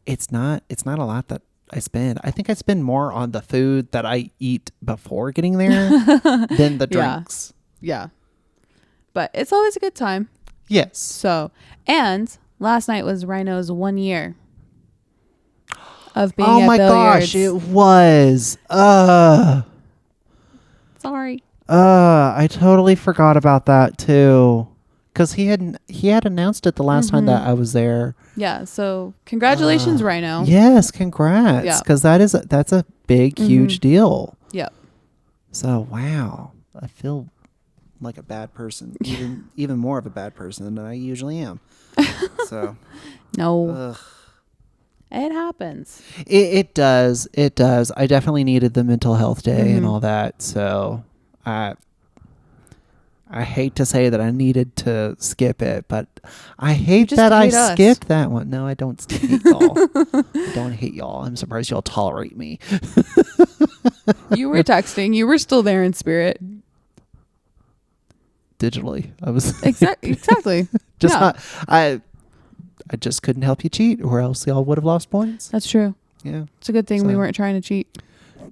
S1: it's not a lot that I spend. I think I spend more on the food that I eat before getting there than the drinks.
S2: Yeah. But it's always a good time.
S1: Yes.
S2: So, and last night was Rhino's 1 year of being
S1: Oh
S2: at
S1: my
S2: billiards.
S1: gosh, it was.
S2: Sorry.
S1: I totally forgot about that too. Cuz he had announced it the last time that I was there.
S2: Yeah, so congratulations, Rhino.
S1: Yes, congrats.
S2: Yeah.
S1: Cuz that's a big huge deal.
S2: Yep.
S1: So, wow. I feel like a bad person, even more of a bad person than I usually am. So,
S2: No.
S1: ugh.
S2: It happens.
S1: It does. It does. I definitely needed the mental health day and all that. So I hate to say that I needed to skip it, but I hate
S2: just
S1: that I
S2: hate us.
S1: skipped that one. No, I don't hate y'all. I don't hate y'all. I'm surprised y'all tolerate me.
S2: You were texting. You were still there in spirit.
S1: Digitally. I was
S2: Exactly.
S1: just
S2: Yeah.
S1: not. I just couldn't help you cheat, or else y'all would have lost points.
S2: That's true.
S1: Yeah,
S2: It's a good thing we
S1: So-
S2: weren't trying to cheat.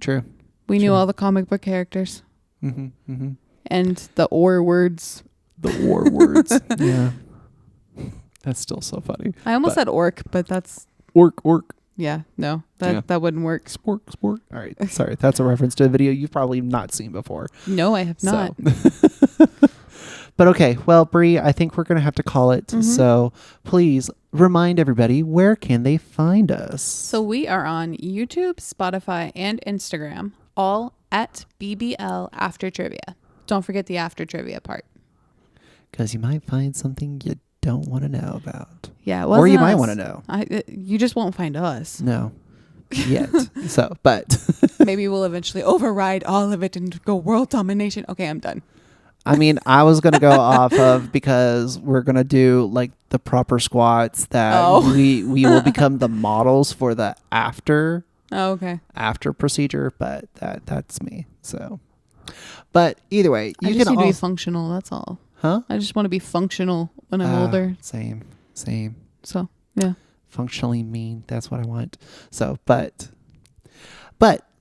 S1: true.
S2: We knew
S1: True.
S2: all the comic book characters
S1: Mm-hmm, mm-hmm.
S2: and the or words.
S1: The war words. Yeah, that's still so funny.
S2: I almost
S1: But-
S2: said orc, but that's
S1: Orc.
S2: no,
S1: Yeah.
S2: that wouldn't work.
S1: Spork. All right. Sorry. That's a reference to a video you've probably not seen before.
S2: No, I have not.
S1: So. But okay. Well, Bree, I think we're going to have to call it. So please remind everybody, where can they find us?
S2: So we are on YouTube, Spotify, and Instagram, all at BBL After Trivia. Don't forget the After Trivia part.
S1: Because you might find something you don't want to know about.
S2: Yeah, it
S1: Or
S2: wasn't
S1: you might
S2: us.
S1: want to know.
S2: You just won't find us.
S1: No. Yet. So, but
S2: Maybe we'll eventually override all of it and go world domination. Okay, I'm done.
S1: I mean, I was going to go off of because we're going to do like the proper squats that we will become the models for the after
S2: Oh, okay.
S1: procedure, but that's me. So, but either way,
S2: I
S1: you
S2: just
S1: can
S2: need to be
S1: also,
S2: functional. That's all.
S1: huh?
S2: I just want to be functional when I'm older.
S1: Same.
S2: So, yeah.
S1: Functionally mean. That's what I want. So, but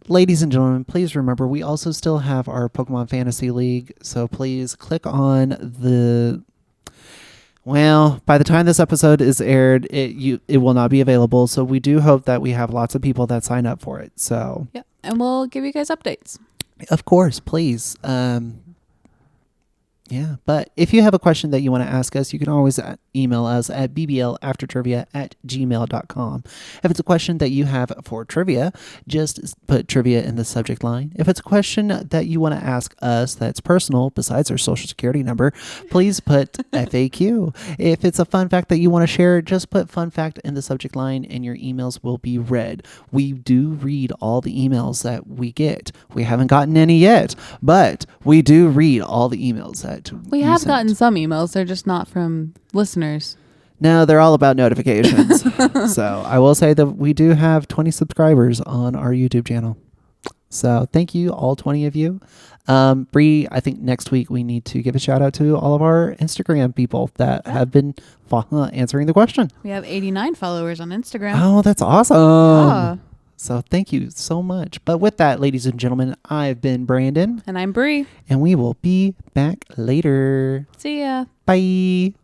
S1: ladies and gentlemen, please remember we also still have our Pokemon Fantasy League. So please click on the. Well, by the time this episode is aired, it will not be available. So we do hope that we have lots of people that sign up for it. So
S2: Yeah, and we'll give you guys updates.
S1: of course, please. Yeah, but if you have a question that you want to ask us, you can always email us at bblaftertrivia@gmail.com. If it's a question that you have for trivia, just put trivia in the subject line. If it's a question that you want to ask us that's personal, besides our social security number, please put FAQ. If it's a fun fact that you want to share, just put fun fact in the subject line and your emails will be read. We do read all the emails that we get. We haven't gotten any yet, but we do read all the emails that
S2: We
S1: you
S2: have
S1: sent.
S2: gotten some emails. They're just not from listeners.
S1: No, they're all about notifications. So I will say that we do have 20 subscribers on our YouTube channel. So thank you, all 20 of you. Bree, I think next week we need to give a shout out to all of our Instagram people that have been answering the question.
S2: We have 89 followers on Instagram.
S1: Oh, that's awesome.
S2: Yeah.
S1: So thank you so much. But with that, ladies and gentlemen, I've been Brandon.
S2: And I'm Bree.
S1: And we will be back later.
S2: See ya.
S1: Bye.